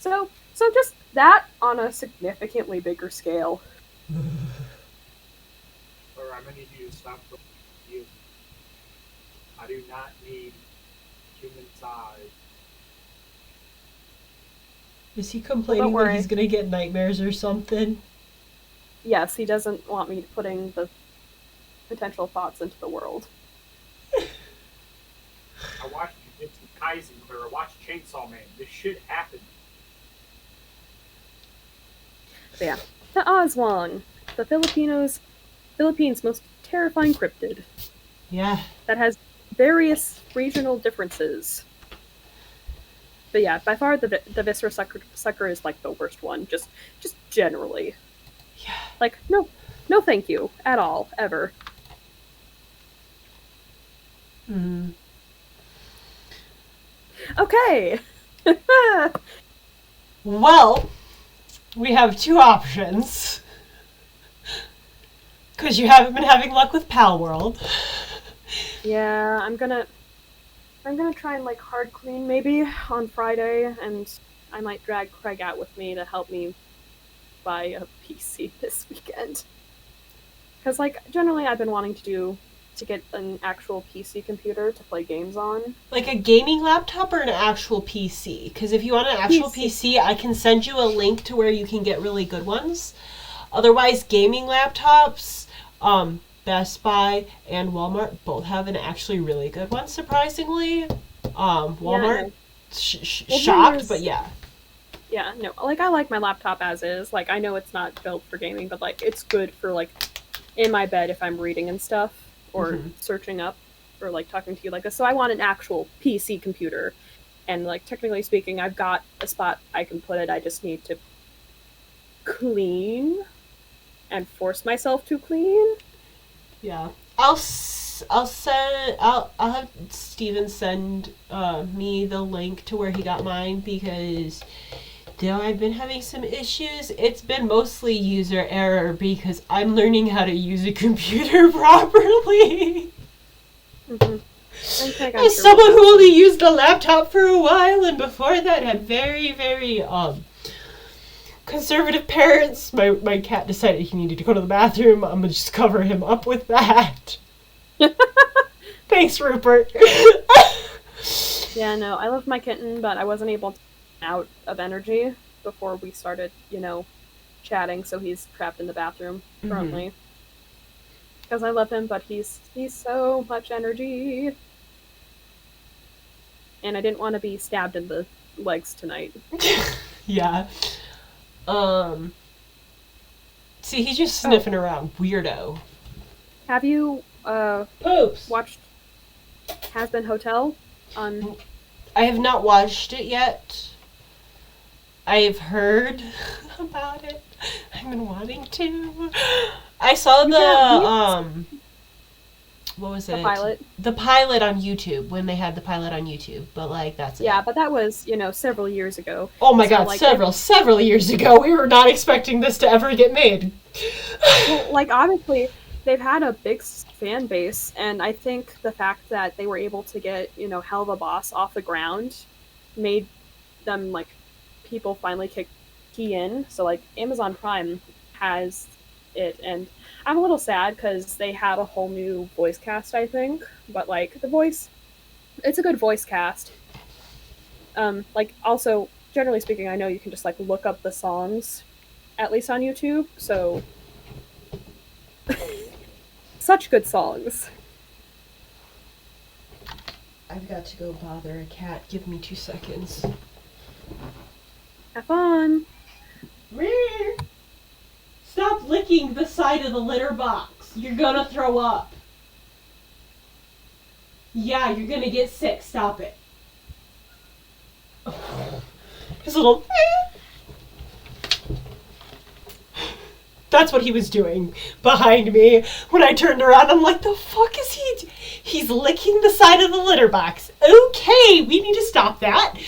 So just that on a significantly bigger scale. Or I'm gonna need you to stop you. I do not need human size. Is he complaining that he's gonna get nightmares or something? Yes, he doesn't want me putting the potential thoughts into the world. I watched Jujutsu Kaisen, Claire. I watched Chainsaw Man. This shit happened. So yeah, the Oswang, the Philippines' most terrifying cryptid. Yeah. That has various regional differences. But yeah, by far the viscera sucker is like the worst one. Just generally. Yeah. Like no, thank you at all ever. Hmm. Okay. Well, we have two options. Because you haven't been having luck with Pal World. Yeah, I'm gonna try and like hard clean maybe on Friday, and I might drag Craig out with me to help me buy a PC this weekend. Because like generally I've been wanting to get an actual PC computer to play games on. Like a gaming laptop or an actual PC? Because if you want an actual PC, I can send you a link to where you can get really good ones. Otherwise, gaming laptops, Best Buy and Walmart both have an actually really good one, surprisingly. Walmart, shocked, but yeah. Yeah, no, like I like my laptop as is. Like I know it's not built for gaming, but like it's good for like in my bed if I'm reading and stuff or searching up or like talking to you like this. So I want an actual PC computer. And like technically speaking, I've got a spot I can put it. I just need to clean and force myself to clean. Yeah. I'll have Steven send me the link to where he got mine, because though I've been having some issues, it's been mostly user error because I'm learning how to use a computer properly. As someone who only used a laptop for a while, and before that had very, very conservative parents, my cat decided he needed to go to the bathroom. I'm gonna just cover him up with that. Thanks, Rupert. Yeah, no, I love my kitten, but I wasn't able to get out of energy before we started, chatting, so he's trapped in the bathroom currently. Because I love him, but he's so much energy. And I didn't want to be stabbed in the legs tonight. Yeah. See, he's just sniffing around. Weirdo. Have you, Poops! watched Has Been Hotel on... I have not watched it yet. I've heard about it. I've been wanting to. I saw what was it? The pilot. The pilot on YouTube, when they had the pilot on YouTube, but like that's it. Yeah, but that was, several years ago. Oh my god, like, several years ago. We were not expecting this to ever get made. Well, like obviously they've had a big fan base, and I think the fact that they were able to get, Hell of a Boss off the ground made them like people finally key in. So like Amazon Prime has it, and I'm a little sad because they have a whole new voice cast, I think, but like it's a good voice cast. Like also generally speaking, I know you can just like look up the songs at least on YouTube, so such good songs. I've got to go bother a cat. Give me 2 seconds. Have fun. Stop licking the side of the litter box. You're gonna throw up. Yeah, you're gonna get sick. Stop it. His little... That's what he was doing behind me. When I turned around, I'm like, the fuck is he? He's licking the side of the litter box. Okay, we need to stop that.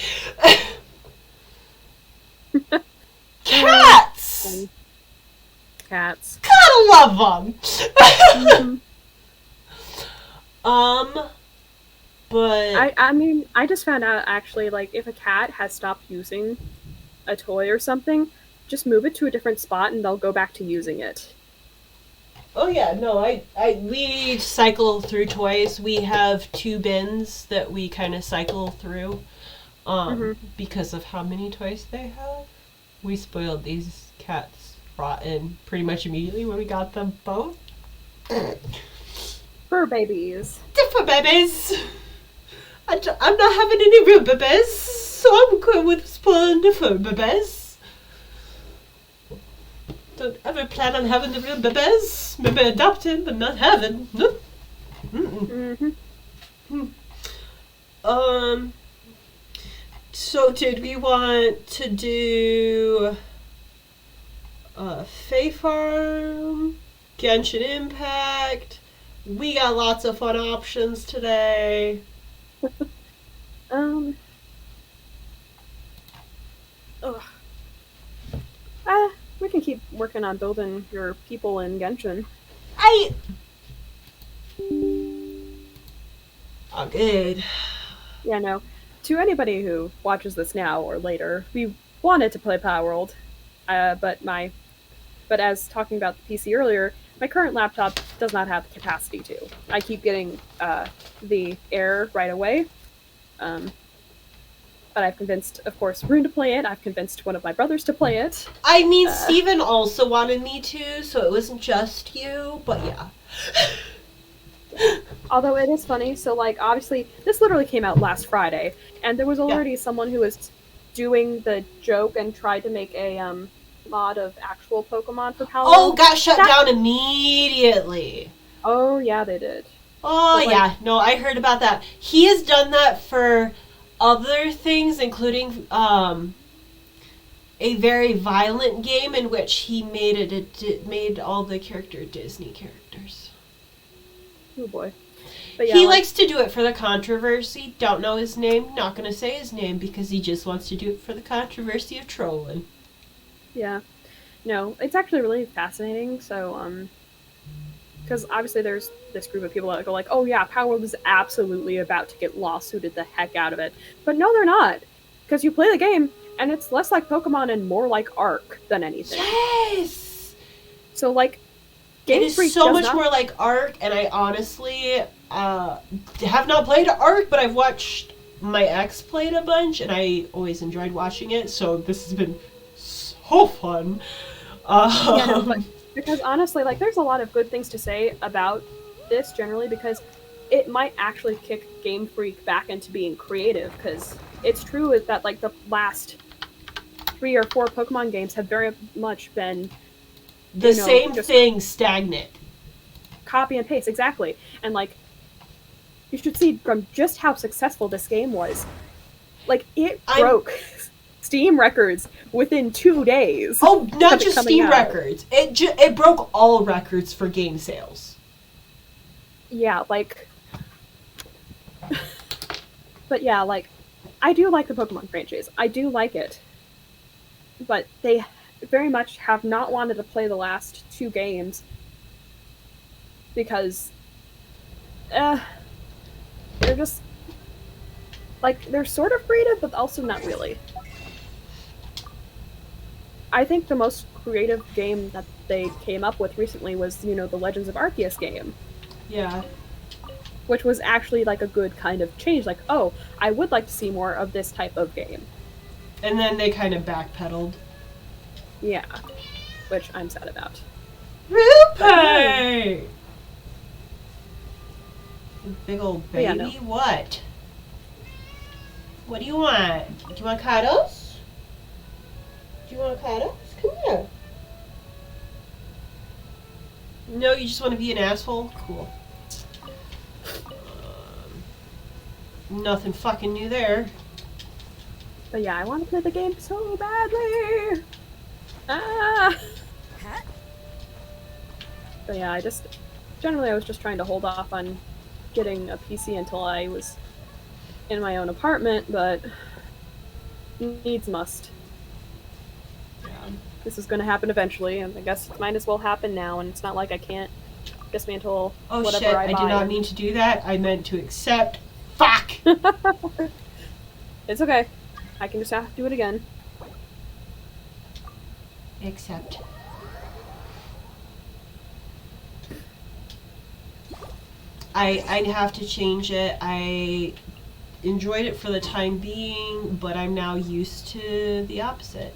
Cats! Cats. Gotta love them. But I mean, I just found out actually, like, if a cat has stopped using a toy or something, just move it to a different spot and they'll go back to using it. Oh yeah, no, we cycle through toys. We have 2 bins that we kind of cycle through, because of how many toys they have. We spoiled these cats rotten pretty much immediately when we got them both. Fur babies. The fur babies. I'm not having any real babies, so I'm good with spoiling the fur babies. Don't ever plan on having the real babies. Maybe adopting, but not having. Nope. So did we want to do Fae Farm, Genshin Impact? We got lots of fun options today. working on building your people in Genshin. Oh, good. Yeah, no. To anybody who watches this now or later, we wanted to play Power World, but as talking about the PC earlier, my current laptop does not have the capacity to. I keep getting the error right away. Um, but I've convinced, of course, Rune to play it. I've convinced one of my brothers to play it. I mean, Steven also wanted me to, so it wasn't just you, but yeah. Although it is funny, so like obviously this literally came out last Friday, and there was already someone who was doing the joke and tried to make a mod of actual Pokemon for Power. Oh, got shut down immediately. Oh yeah, they did. Oh yeah, no, I heard about that. He has done that for other things, including a very violent game in which he made all the Disney characters. Oh boy. But yeah, he likes to do it for the controversy. Don't know his name. Not going to say his name because he just wants to do it for the controversy of trolling. Yeah. No, it's actually really fascinating. So, because obviously there's this group of people that go like, oh yeah, Power World is absolutely about to get lawsuited the heck out of it. But no, they're not. Because you play the game, and it's less like Pokemon and more like Ark than anything. Yes! So, like, Game Freak is so much more like Ark, and I honestly have not played Ark, but I've watched my ex play it a bunch, and I always enjoyed watching it, so this has been so fun. Yeah, no, but because honestly, like, there's a lot of good things to say about this generally, because it might actually kick Game Freak back into being creative, because it's true that, like, the last 3 or 4 Pokemon games have very much been the same thing, stagnant. Copy and paste, exactly. And, like, you should see from just how successful this game was. Like, it broke Steam records within 2 days. Oh, not just Steam records. It broke all records for game sales. Yeah, like... But yeah, like, I do like the Pokemon franchise. I do like it. But they very much have not wanted to play the last 2 games because they're just like, they're sort of creative but also not really. I think the most creative game that they came up with recently was, the Legends of Arceus game. Yeah. Which was actually like a good kind of change, like, oh, I would like to see more of this type of game. And then they kind of backpedaled. Yeah, which I'm sad about. Rupert! Big old baby, yeah, no. What? What do you want? Do you want cuddles? Do you want cuddles? Come here. No, you just want to be an asshole? Cool. Nothing fucking new there. But yeah, I want to play the game so badly. Ah! But yeah, I was just trying to hold off on getting a PC until I was in my own apartment, but needs must. Yeah. This is going to happen eventually, and I guess it might as well happen now, and it's not like I can't dismantle whatever shit, I buy. I did not mean to do that. I meant to accept. Fuck! It's okay. I can just have to do it again. Accept. I'd have to change it. I enjoyed it for the time being, but I'm now used to the opposite.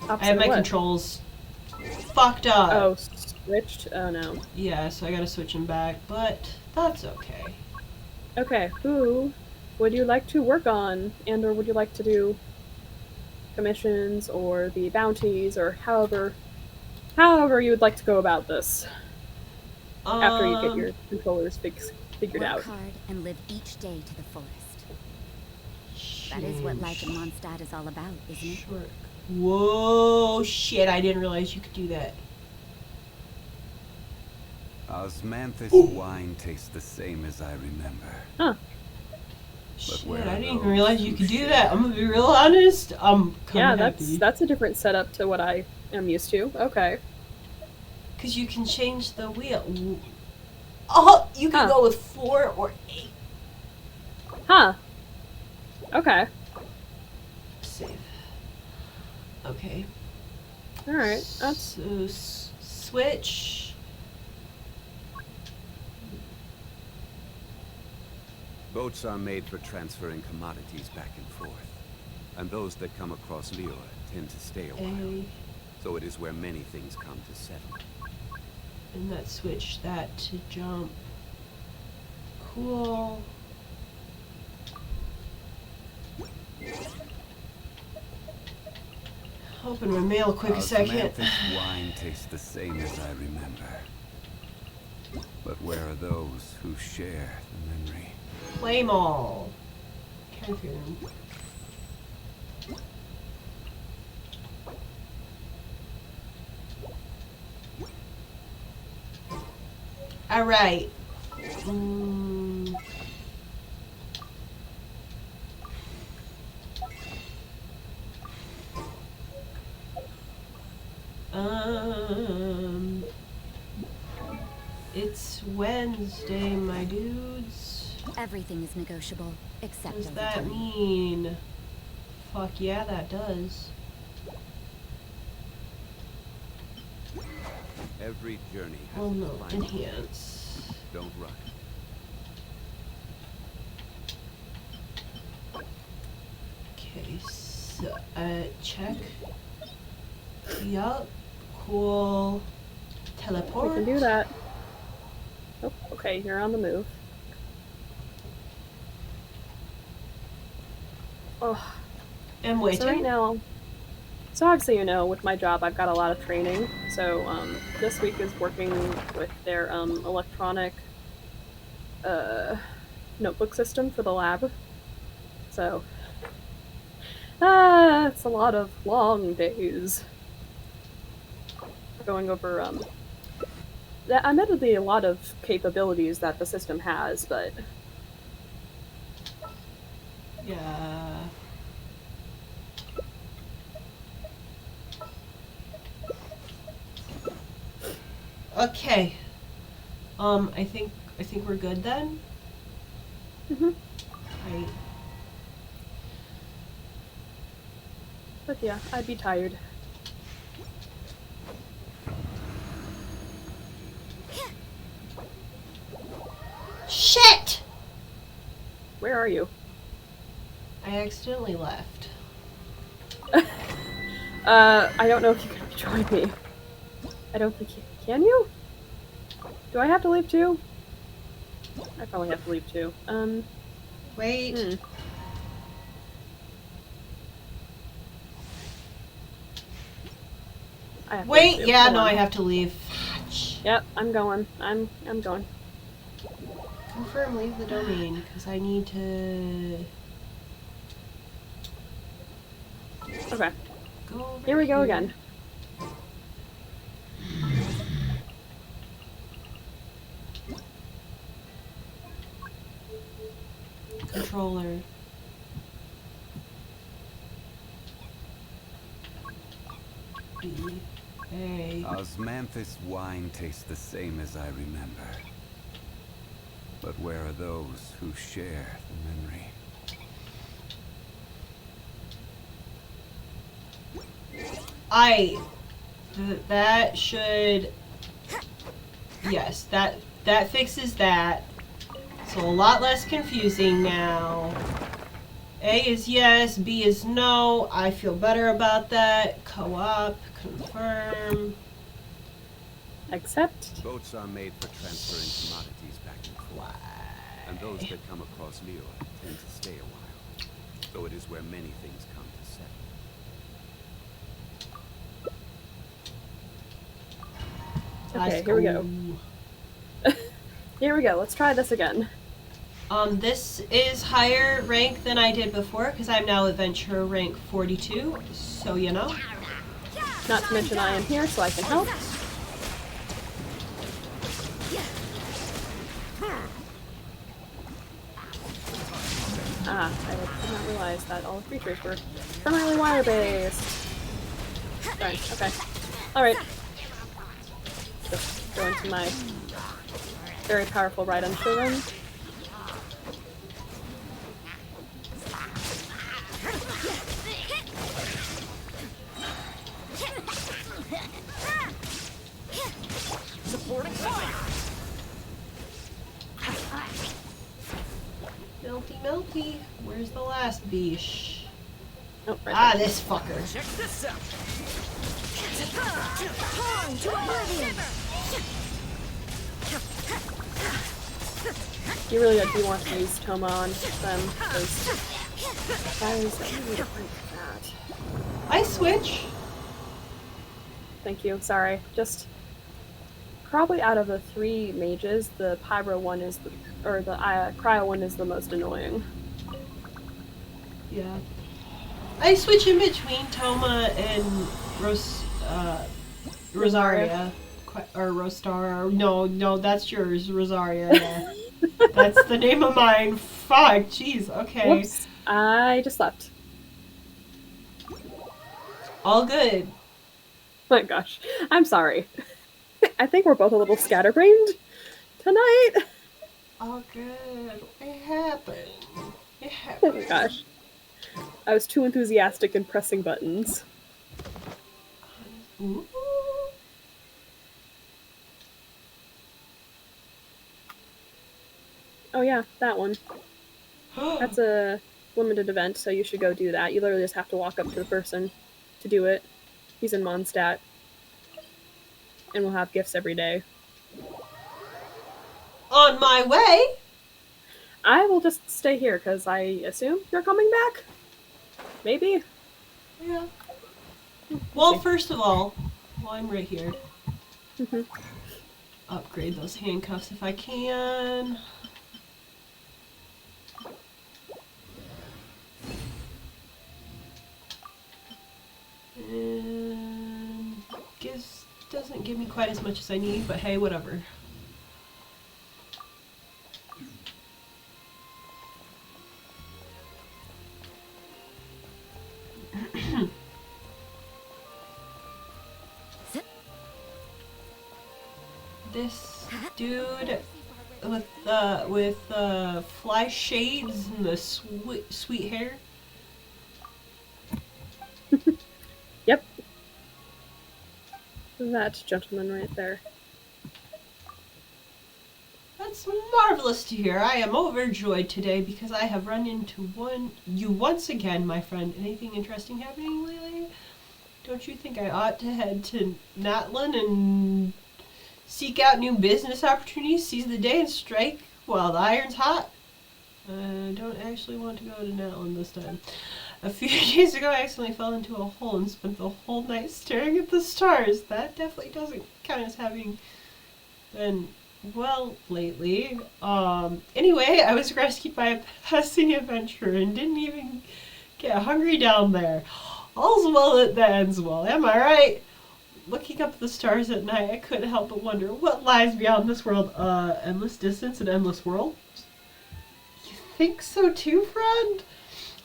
I have my controls fucked up. Oh, switched? Oh no. Yeah, so I gotta switch them back, but that's okay. Okay, who would you like to work on, and or would you like to do commissions or the bounties or however you would like to go about this after you get your controllers figured out? Work hard and live each day to the fullest. That is what life in Mondstadt is all about, isn't it? Sure. Whoa, shit, I didn't realize you could do that. Osmanthus wine tastes the same as I remember. Huh. Shit, I didn't even realize you could do that. I'm gonna be real honest. I'm kind of happy. That's a different setup to what I am used to. Okay. Because you can change the wheel. Oh, you can go with 4 or 8. Huh. Okay. Save. Okay. Alright. That's... So, switch. Boats are made for transferring commodities back and forth. And those that come across Liyue tend to stay a while. So it is where many things come to settle. And let's switch that to jump. Cool. Open my mail quick a second. This wine tastes the same as I remember. But where are those who share the memory? Play mall. Kurim. Alright. It's Wednesday, my dudes. Everything is negotiable, except What does over that time. mean? Fuck yeah, that does. Every journey has Oh its no, final enhance. phase. Don't rush. Okay, so, check. Yup. Cool. Teleport. We can do that. Oh, okay, you're on the move. Oh, I'm waiting. so right now, so obviously with my job I've got a lot of training. So this week is working with their electronic notebook system for the lab. So it's a lot of long days. Going over admittedly a lot of capabilities that the system has, but Yeah. Okay. I think we're good then. Right. But yeah, I'd be tired. Shit! Where are you? I accidentally left. I don't know if you can join me. I don't think you can. You? Do I have to leave too? I probably have to leave too. Wait. I have to Wait, leave too. yeah, Hold no, on. I have to leave. Yep, I'm going. I'm going. Confirm leave the domain, because I need to Okay, go over here we go again. Controller. B. A. Osmanthus wine tastes the same as I remember. But where are those who share the memory? That should... Yes, that fixes that. So a lot less confusing now. A is yes, B is no. I feel better about that. Co-op, confirm. Accept. Boats are made for transferring commodities back and forth. And those that come across Liyue tend to stay a while. So it is where many things come to settle. Okay, here we go. Here we go. Let's try this again. This is higher rank than I did before because I'm now adventure rank 42. So you know. Not to mention I am here, so I can help. I did not realize that all creatures were primarily water-based. Sorry, okay. Alright. Just go into my very powerful ride on Kurim. Melty, melty. Where's the last beesh? Oh, right there. This fucker. Check this out. You really do want to use Toma on them, because guys, I really don't like that. I switch. Thank you, sorry. Just probably out of the 3 mages, the Pyro one is the Cryo one is the most annoying. Yeah. I switch in between Toma and Rosaria. Or Rostar. No, that's yours, Rosaria. Yeah. That's the name of mine. Fuck, jeez, okay. Whoops, I just left. All good. My gosh, I'm sorry. I think we're both a little scatterbrained tonight. All good. It happened. It Oh happened. my gosh. I was too enthusiastic in pressing buttons. Ooh. Oh yeah, that one. That's a limited event, so you should go do that. You literally just have to walk up to the person to do it. He's in Mondstadt. And we'll have gifts every day. On my way. I will just stay here, because I assume you're coming back? Maybe? Yeah. Well, first of all, I'm right here. Mhm. Upgrade those handcuffs if I can. And doesn't give me quite as much as I need, but hey, whatever. This dude with fly shades and the sweet hair. Yep. That gentleman right there. That's marvelous to hear. I am overjoyed today because I have run into you once again, my friend. Anything interesting happening lately? Don't you think I ought to head to Natlin and seek out new business opportunities, seize the day, and strike while the iron's hot? I don't actually want to go to Natlin this time. A few days ago, I accidentally fell into a hole and spent the whole night staring at the stars. That definitely doesn't count as having been well lately. Anyway, I was rescued by a passing adventurer and didn't even get hungry down there. All's well that ends well, am I right? Looking up at the stars at night, I couldn't help but wonder what lies beyond this world. Endless distance and endless world? You think so too, friend?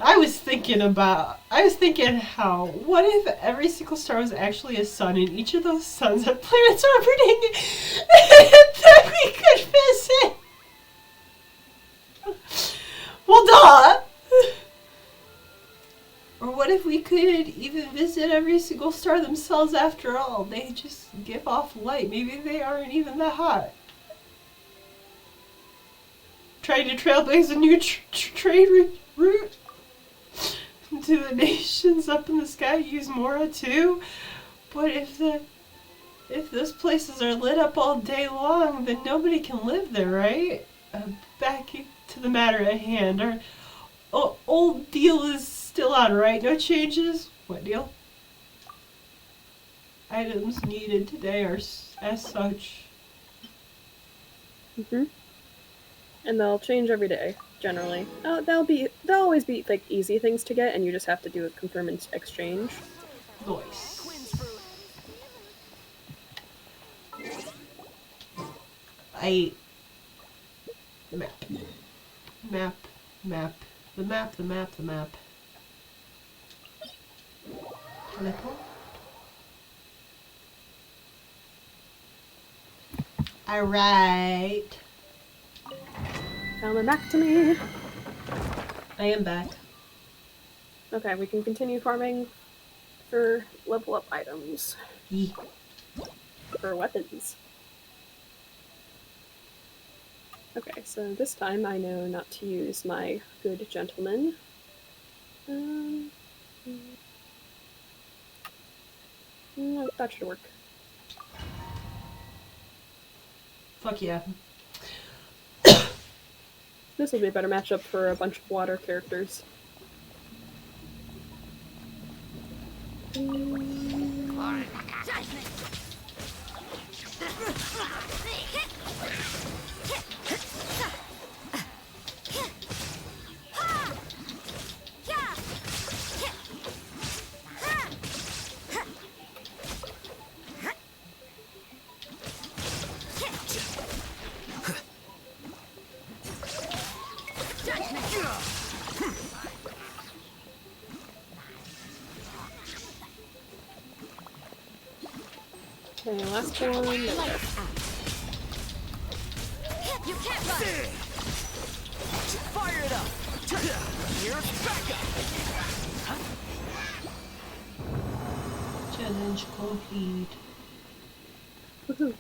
I was thinking how, what if every single star was actually a sun and each of those suns had planets orbiting that we could visit? Well, duh! Or what if we could even visit every single star themselves after all? They just give off light. Maybe they aren't even that hot. Trying to trailblaze a new trade route to the nations up in the sky. Use Mora too. But if those places are lit up all day long, then nobody can live there, right? Back to the matter at hand. Our old deal is still on, right? No changes? What deal? Items needed today are as such. Mhm. And they'll change every day, generally. They'll always be like easy things to get, and you just have to do a confirm and exchange. Nice. Map. The map, the map, the map. Teleport. Alright. Coming back to me. I am back. Okay, we can continue farming for level up items. Yee. For weapons. Okay, so this time I know not to use my good gentleman. No, that should work. Fuck yeah. This will be a better matchup for a bunch of water characters. Okay, last one. There we go. You can't run. Fire it up. Here's backup. Challenge complete. Woohoo.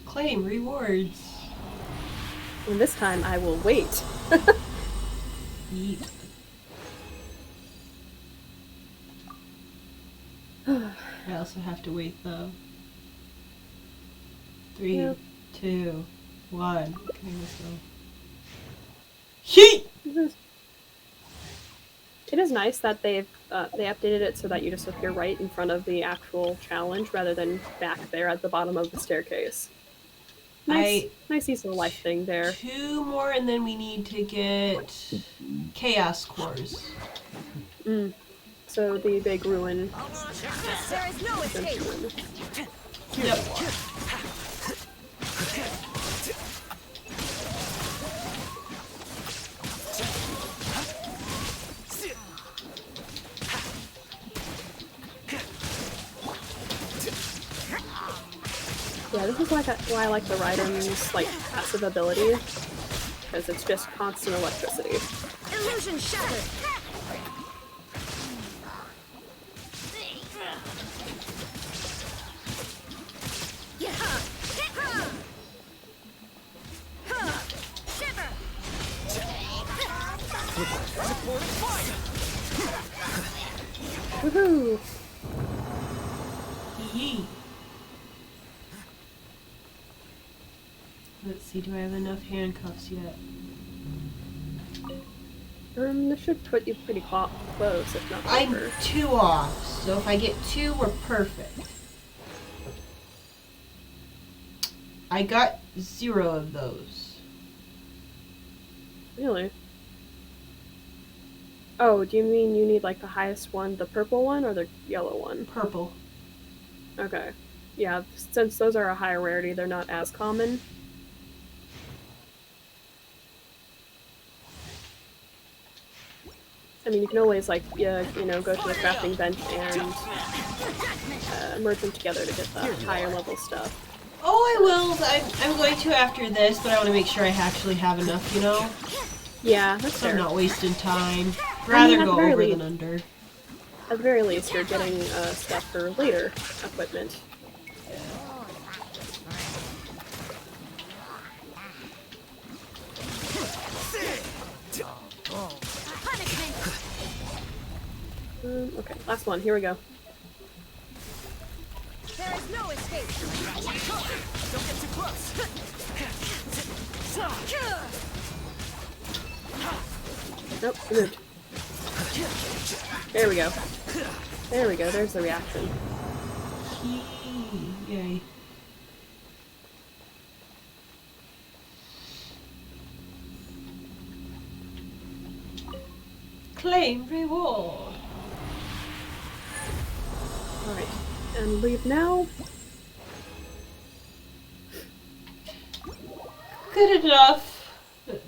Claim rewards. And this time I will wait. Yeet. I also have to wait though. 3, Yeah. 2, 1. Okay, let's go. Yeet! It is nice that they updated it so that you just appear right in front of the actual challenge rather than back there at the bottom of the staircase. Nice use of the life thing there. 2 more and then we need to get chaos cores. So the big ruin. There is no escape. Yep. Yeah, this is why I like the Raiden's passive ability, because it's just constant electricity. Illusion shattered. Woohoo! Yee. Let's see, do I have enough handcuffs yet? This should put you pretty close, if not I'm over. 2 off, so if I get 2, we're perfect. I got 0 of those. Really? Oh, do you mean you need the highest one, the purple one, or the yellow one? Purple. Okay. Yeah, since those are a higher rarity, they're not as common. I mean, you can always, go to the crafting bench and merge them together to get the higher level stuff. Oh, I will. I'm going to after this, but I want to make sure I actually have enough, you know? Yeah, that's So I'm fair. not wasting time. I Rather mean, at go the very over least- than under. At the very least, you're getting stuff for later equipment. Okay, last one. Here we go. There is no escape. Don't get too close. Nope, it moved. There we go. There we go. There's the reaction. Yay. Claim reward. Alright. And leave now. good enough.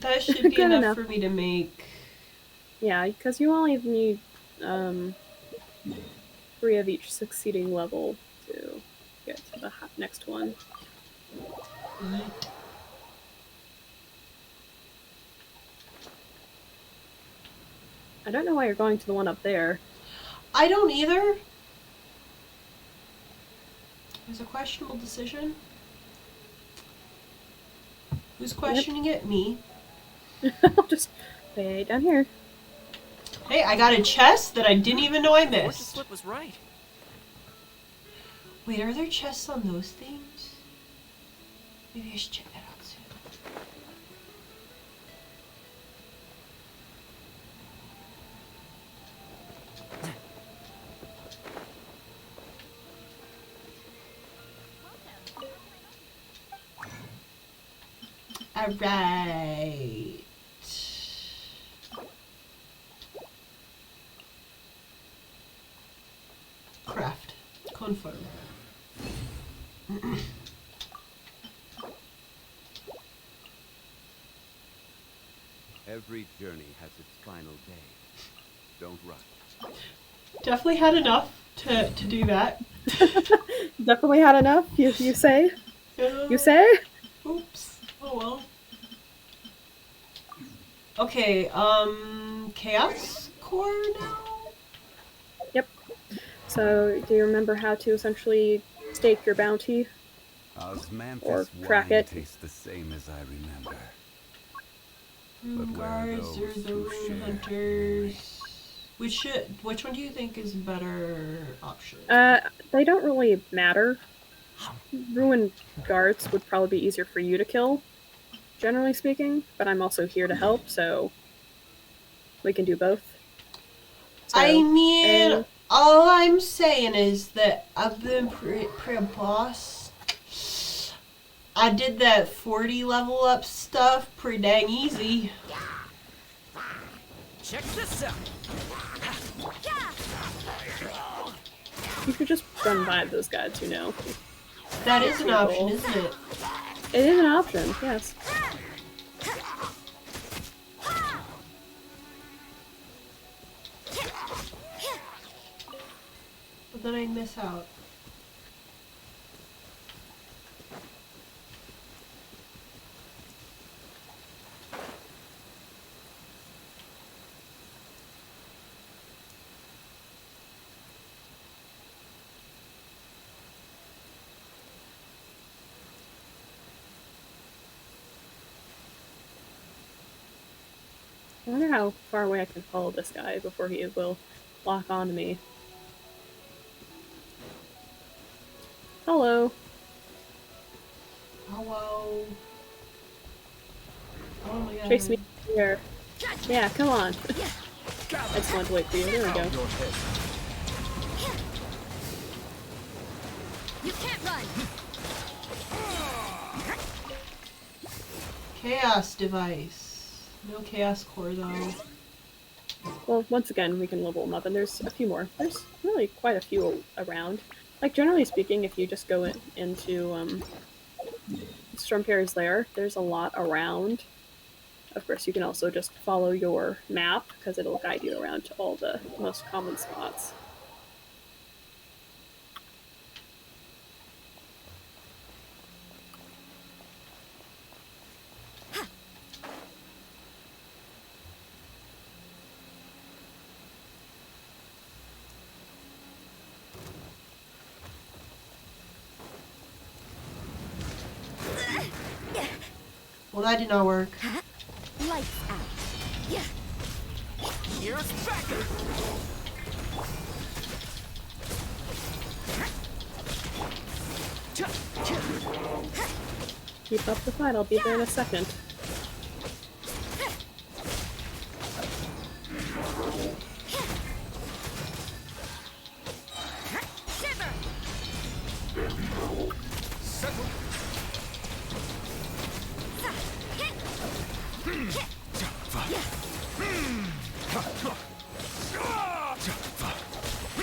That should be Good enough enough. for me to make. Yeah, because you only need 3 of each succeeding level to get to the next one. I don't know why you're going to the one up there. I don't either. It was a questionable decision. Who's questioning it? Me. Just stay down here. Hey, I got a chest that I didn't even know I Fortune missed. slip was right. Wait, are there chests on those things? Maybe I should check that out soon. Alright. Craft. Confirm. Every journey has its final day. Don't rush. Definitely had enough to do that. Definitely had enough, you say? You say? Oops. Oh well. Okay, Chaos Core now? Yep. So, do you remember how to essentially stake your bounty? Osmanthus Or track wine it. tastes the same as I remember. Rune But where are Guards or those the who Rune share Hunters? Which one do you think is a better option? They don't really matter. Ruined guards would probably be easier for you to kill, generally speaking, but I'm also here to help, so we can do both. So, I mean, and- all I'm saying is that I've been pre-boss. I did that 40 level up stuff pretty dang easy. Check this out. you could just run by those guys, you know. That is an Pretty option, cool. isn't it? It is an option, yes. But then I'd miss out. I wonder how far away I can follow this guy before he will lock onto me. Hello. Hello. Oh my god. Chase me here. Yeah, come on. I just wanted to wait for you. There we go. You can't run. Chaos device. No chaos core though. Well, once again, we can level them up, and there's a few more. There's really quite a few around. Like, generally speaking, if you just go into Stormcarrier's Lair, there's a lot around. Of course, you can also just follow your map, because it'll guide you around to all the most common spots. Well, that did not work. Lights out. Here's backup. Keep up the fight, I'll be there in a second. Shiver.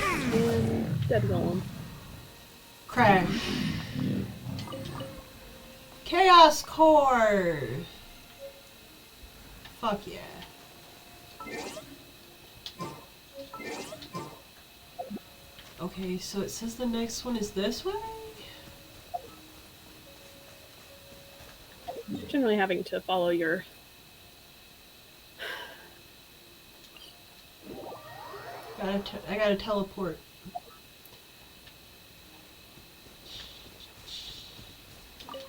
And dead golem. Crash. Chaos Core! Fuck yeah. Okay, so it says the next one is this way? Generally having to follow your... I gotta teleport.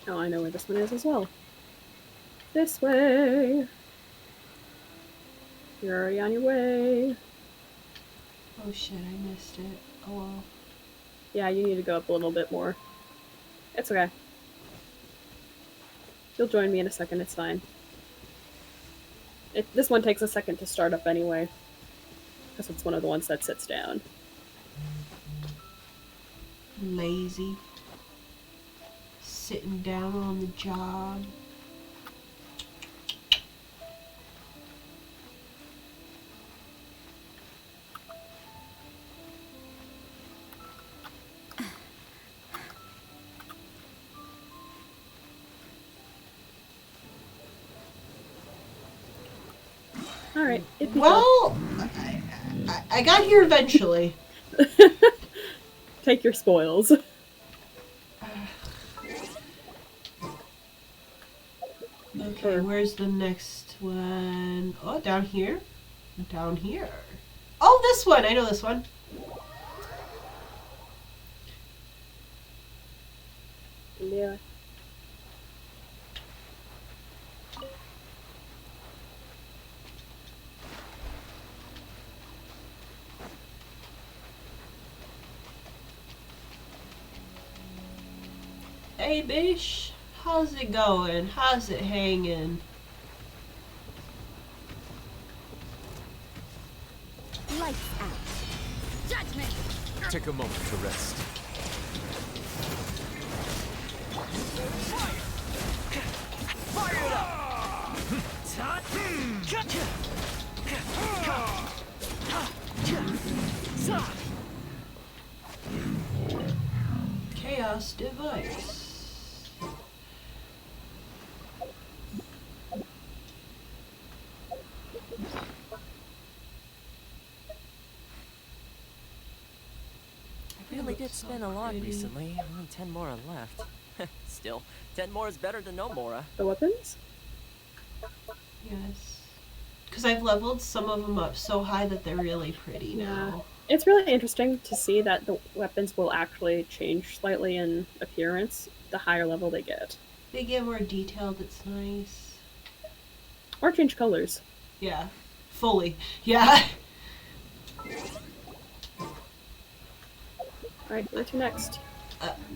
Oh, I know where this one is as well. This way! You're already on your way. Oh shit, I missed it. Oh well. Yeah, you need to go up a little bit more. It's okay. You'll join me in a second, it's fine. This one takes a second to start up anyway. Because it's one of the ones that sits down. Lazy. Sitting down on the job. Alright. Well, I got here eventually. Take your spoils. Okay, where's the next one? Oh, down here? Down here. Oh, this one! I know this one. Yeah. Hey, Bish. How's it going? How's it hanging? Lights out. Judgment. Take a moment to rest. Fire it up! Chaos device. I really did spend a lot recently. Only 10 more are left. Still, 10 more is better than no more. The weapons? Yes. Because I've leveled some of them up so high that they're really pretty now. It's really interesting to see that the weapons will actually change slightly in appearance the higher level they get. They get more detailed, it's nice. Or change colors. Yeah. Fully. Yeah. Alright, where to next?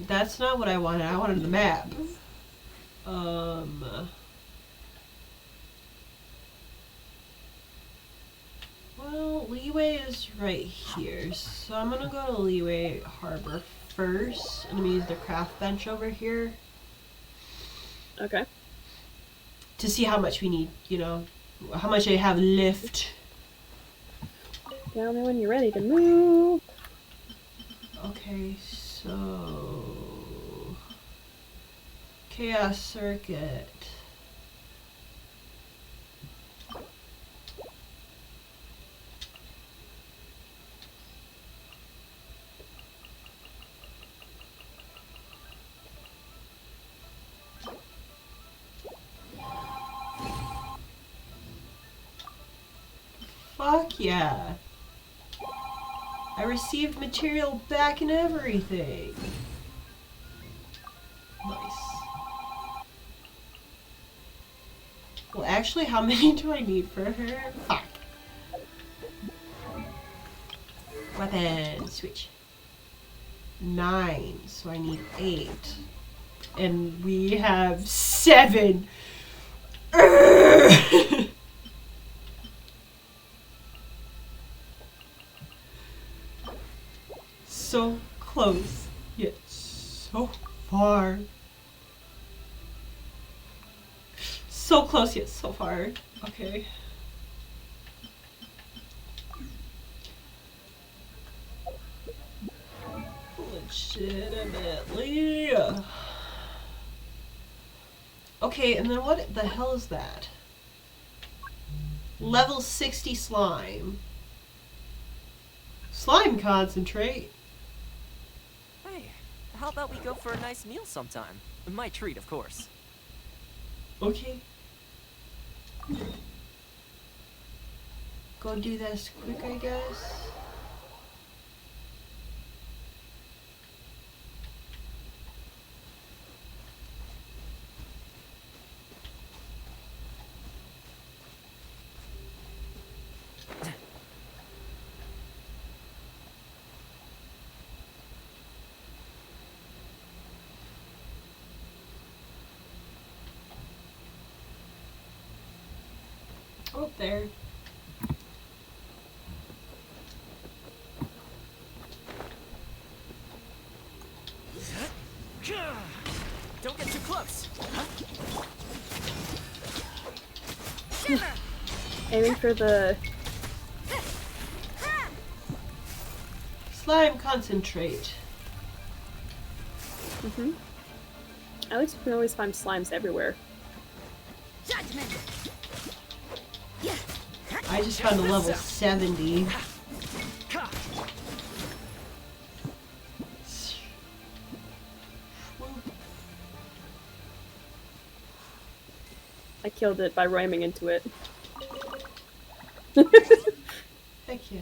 That's not what I wanted. I wanted the map. Well, Leeway is right here, so I'm gonna go to Leeway Harbor first. I'm gonna use the craft bench over here Okay. to see how much we need, you know, how much I have left. Tell me when you're ready to move. Okay, so Chaos Circuit. Fuck yeah. I received material back and everything. Nice. Well, actually, how many do I need for her? Fuck. Weapon switch. 9, so I need 8. And we have 7. So close, yet so far. So close, yet so far. Okay. Legitimately. Okay, and then what the hell is that? Level 60 slime. Slime concentrate. Hey, how about we go for a nice meal sometime? My treat, of course. Okay. Go do this quick, I guess. Oh, there. Don't get too close. Shiver. Aiming for the... Slime concentrate. At least you can always find slimes everywhere. Judgment. I just found a level 70. I killed it by ramming into it. Heck yeah.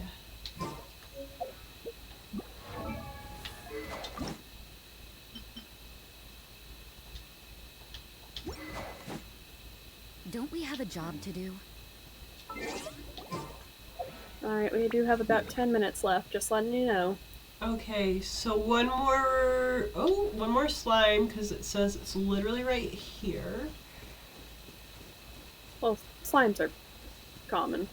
Don't we have a job to do? Alright, we do have about 10 minutes left, just letting you know. Okay, so one more slime, because it says it's literally right here. Well, slimes are common.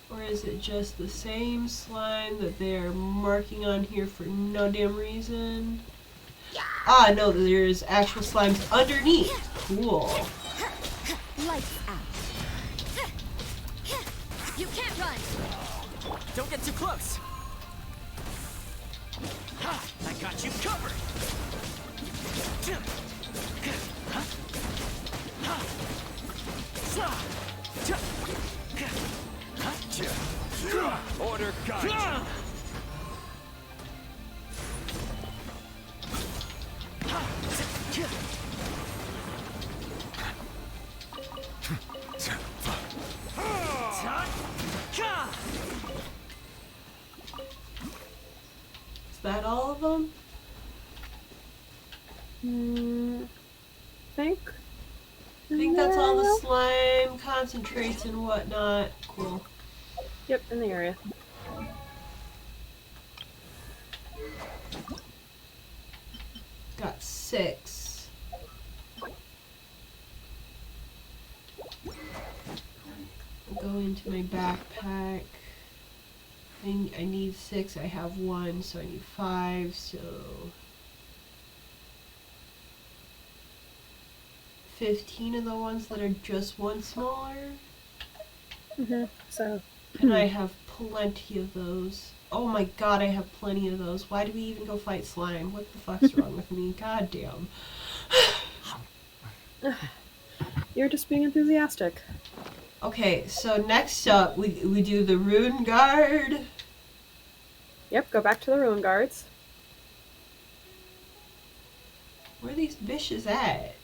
Or is it just the same slime that they're marking on here for no damn reason? Ah, no, there's actual slimes underneath. Cool. Lights out. You can't run. Don't get too close. I got you covered. Order guide. Is that all of them? Think? I think that's all the slime concentrates and whatnot. Cool. Yep, in the area. Got 6. Go into my backpack. I need 6. I have 1, so I need 5. So 15 of the ones that are just one smaller. So, And I have plenty of those. Oh my god, I have plenty of those. Why do we even go fight slime? What the fuck's wrong with me? God damn. you're just being enthusiastic. Okay, so next up, we do the rune guard. Yep, go back to the ruin guards. Where are these bitches at?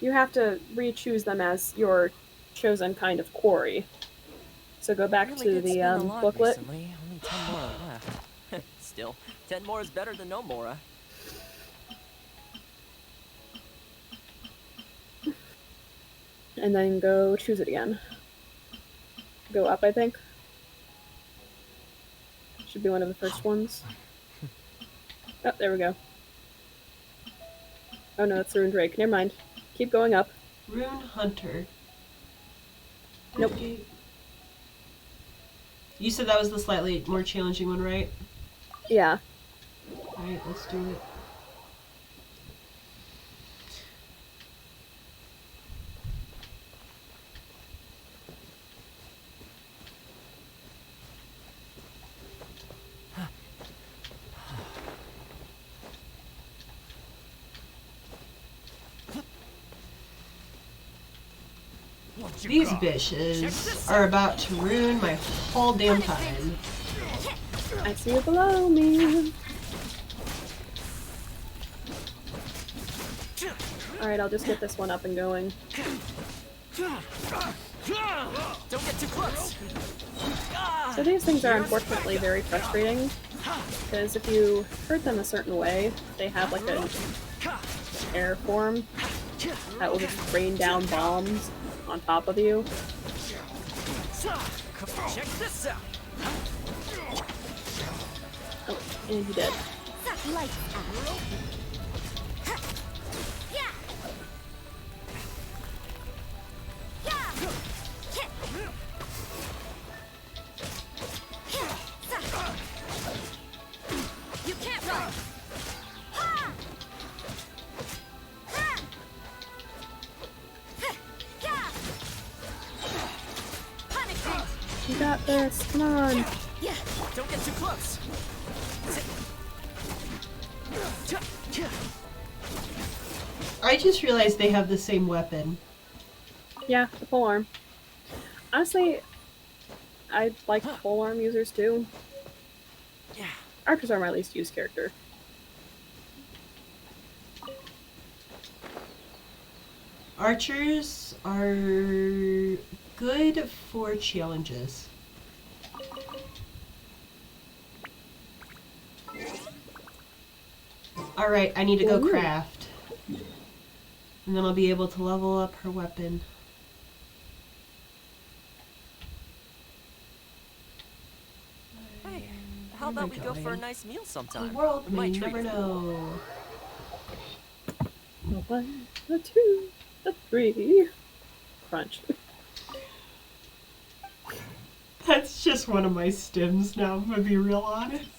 You have to re-choose them as your chosen kind of quarry. So go back Really to did the spend a lot booklet. recently. Only 10 more are left. Still, 10 more is better than no more. And then go choose it again. Go up, I think. Should be one of the first ones. Oh, there we go. Oh no, it's the Rune Drake. Never mind. Keep going up. Rune Hunter. Nope. Okay. You said that was the slightly more challenging one, right? Yeah. Alright, let's do it. These bitches are about to ruin my whole damn time. I see you below me. Alright, I'll just get this one up and going. Don't get too close. So these things are unfortunately very frustrating, because if you hurt them a certain way, they have like an air form that will just rain down bombs on top of you. Check this out. Oh, and he did. Lights out. You can't run. Punishment. You got this, come on. Don't get too close. I just realized they have the same weapon. Yeah, the polearm. Honestly, I like polearm users too. Yeah. Archers are my least used character. Archers are good for challenges. Alright, I need to go Ooh. craft. And then I'll be able to level up her weapon. Hey, how about we go for a nice meal sometime? The world may Might treat never you. know. A 1, a 2, a 3. Crunch. That's just one of my stims now, I'm gonna be real honest.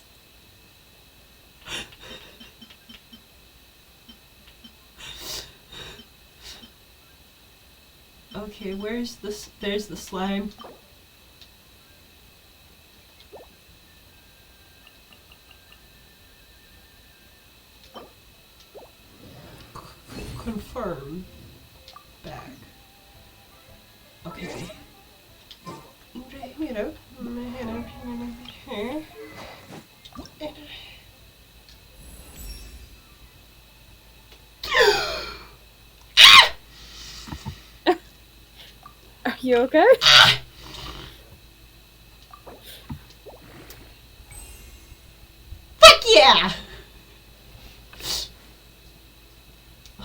Okay, where's this? There's the slime. Confirm. Back. Okay. Are you okay? Fuck yeah!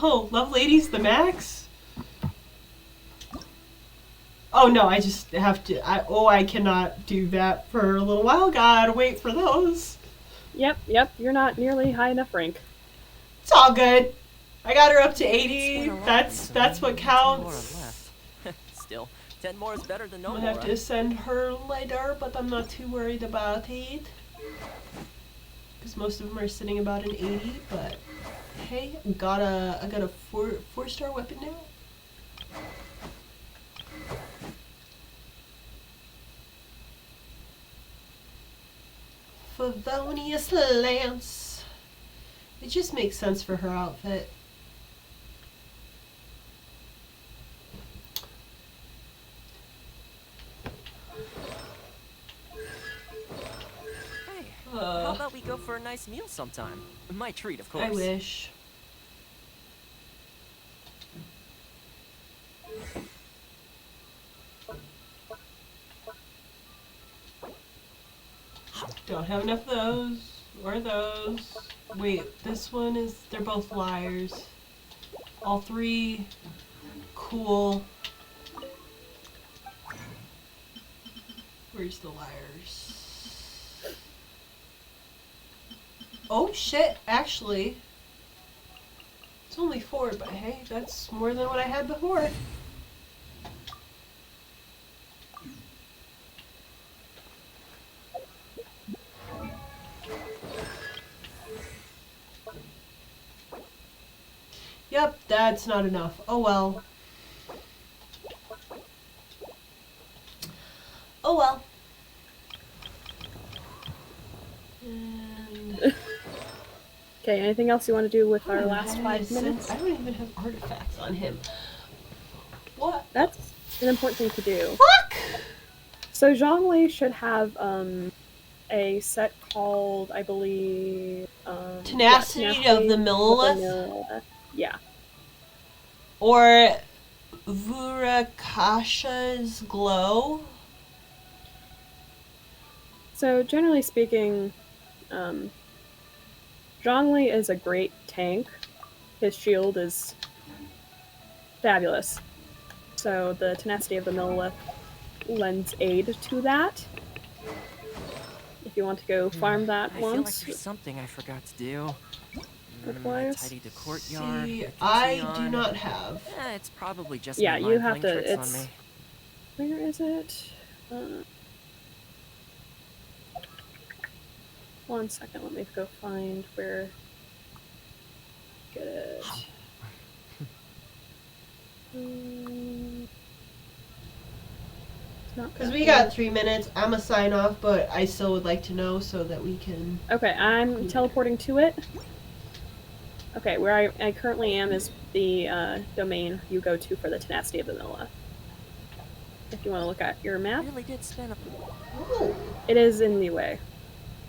Oh, love ladies the max? Oh no, I just have to, I cannot do that for a little while. Gotta wait for those. Yep, you're not nearly high enough rank. It's all good. I got her up to It's 80. been a lot That's recently. what 10 more are counts. left. Still, 10 more is better than no I'll more. have to send her later, but I'm not too worried about it. Because most of them are sitting about an 80, but hey, I got a four-star weapon now. Favonius Lance. It just makes sense for her outfit. Hey, how about we go for a nice meal sometime? My treat, of course. I wish. Don't have enough of those. Or those. Wait, this one is... They're both liars. All three. Cool. Where's the liars? Oh shit, actually. It's only 4, but hey, that's more than what I had before. Yep, that's not enough. Oh well. Oh well. And Okay, anything else you want to do with I our don't know last how 5 to minutes? I don't even have artifacts on him. What? That's an important thing to do. Fuck! So Zhongli should have a set called, I believe, Tenacity of the Millilith? Millilith. Yeah. Or Vurakasha's Glow? So generally speaking, Zhongli is a great tank. His shield is fabulous. So the tenacity of the Millilith lends aid to that. If you want to go farm that I feel like once. there's something I forgot to do. I Requires- tidied the courtyard. See, put the I tea do on. not have. It's probably just Yeah, my you mind have playing to. tricks on It's me. where is it? One second. Let me go find where. Get it. Because we got 3 minutes. I'm a sign off, but I still would like to know so that we can. Okay, I'm teleporting to it. Okay, where I currently am is the domain you go to for the tenacity of the Millilith. If you want to look at your map, Really did spend a it is in Niue.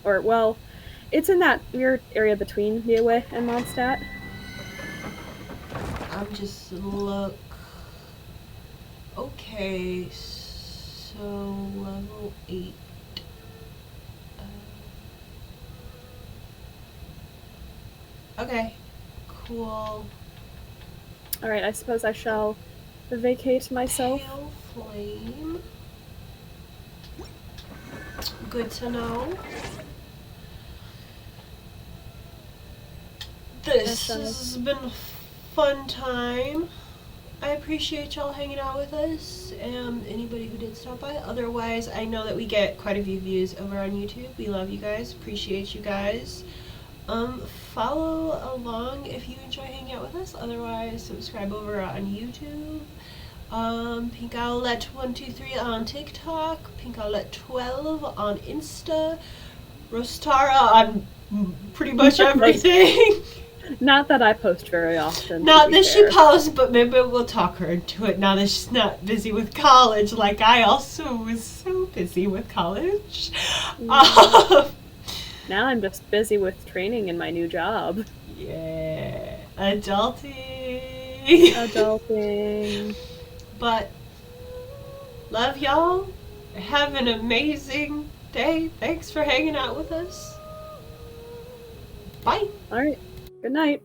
Or, well, it's in that weird area between Niue and Mondstadt. I'm just look. Okay, so level 8. Okay, cool. Alright, I suppose I shall vacate myself. Pale flame. Good to know. This has been a fun time. I appreciate y'all hanging out with us and anybody who did stop by. Otherwise, I know that we get quite a few views over on YouTube. We love you guys. Appreciate you guys. Follow along if you enjoy hanging out with us. Otherwise, subscribe over on YouTube. Pink Owlet 123 on TikTok. Pink Owlet 12 on Insta. Rostara on pretty much everything. Not that I post very often. Not that she posts, but maybe we'll talk her into it now that she's not busy with college, like I also was so busy with college. Now I'm just busy with training in my new job. Yeah, adulting. Adulting. But, love y'all. Have an amazing day. Thanks for hanging out with us. Bye. Alright. Good night.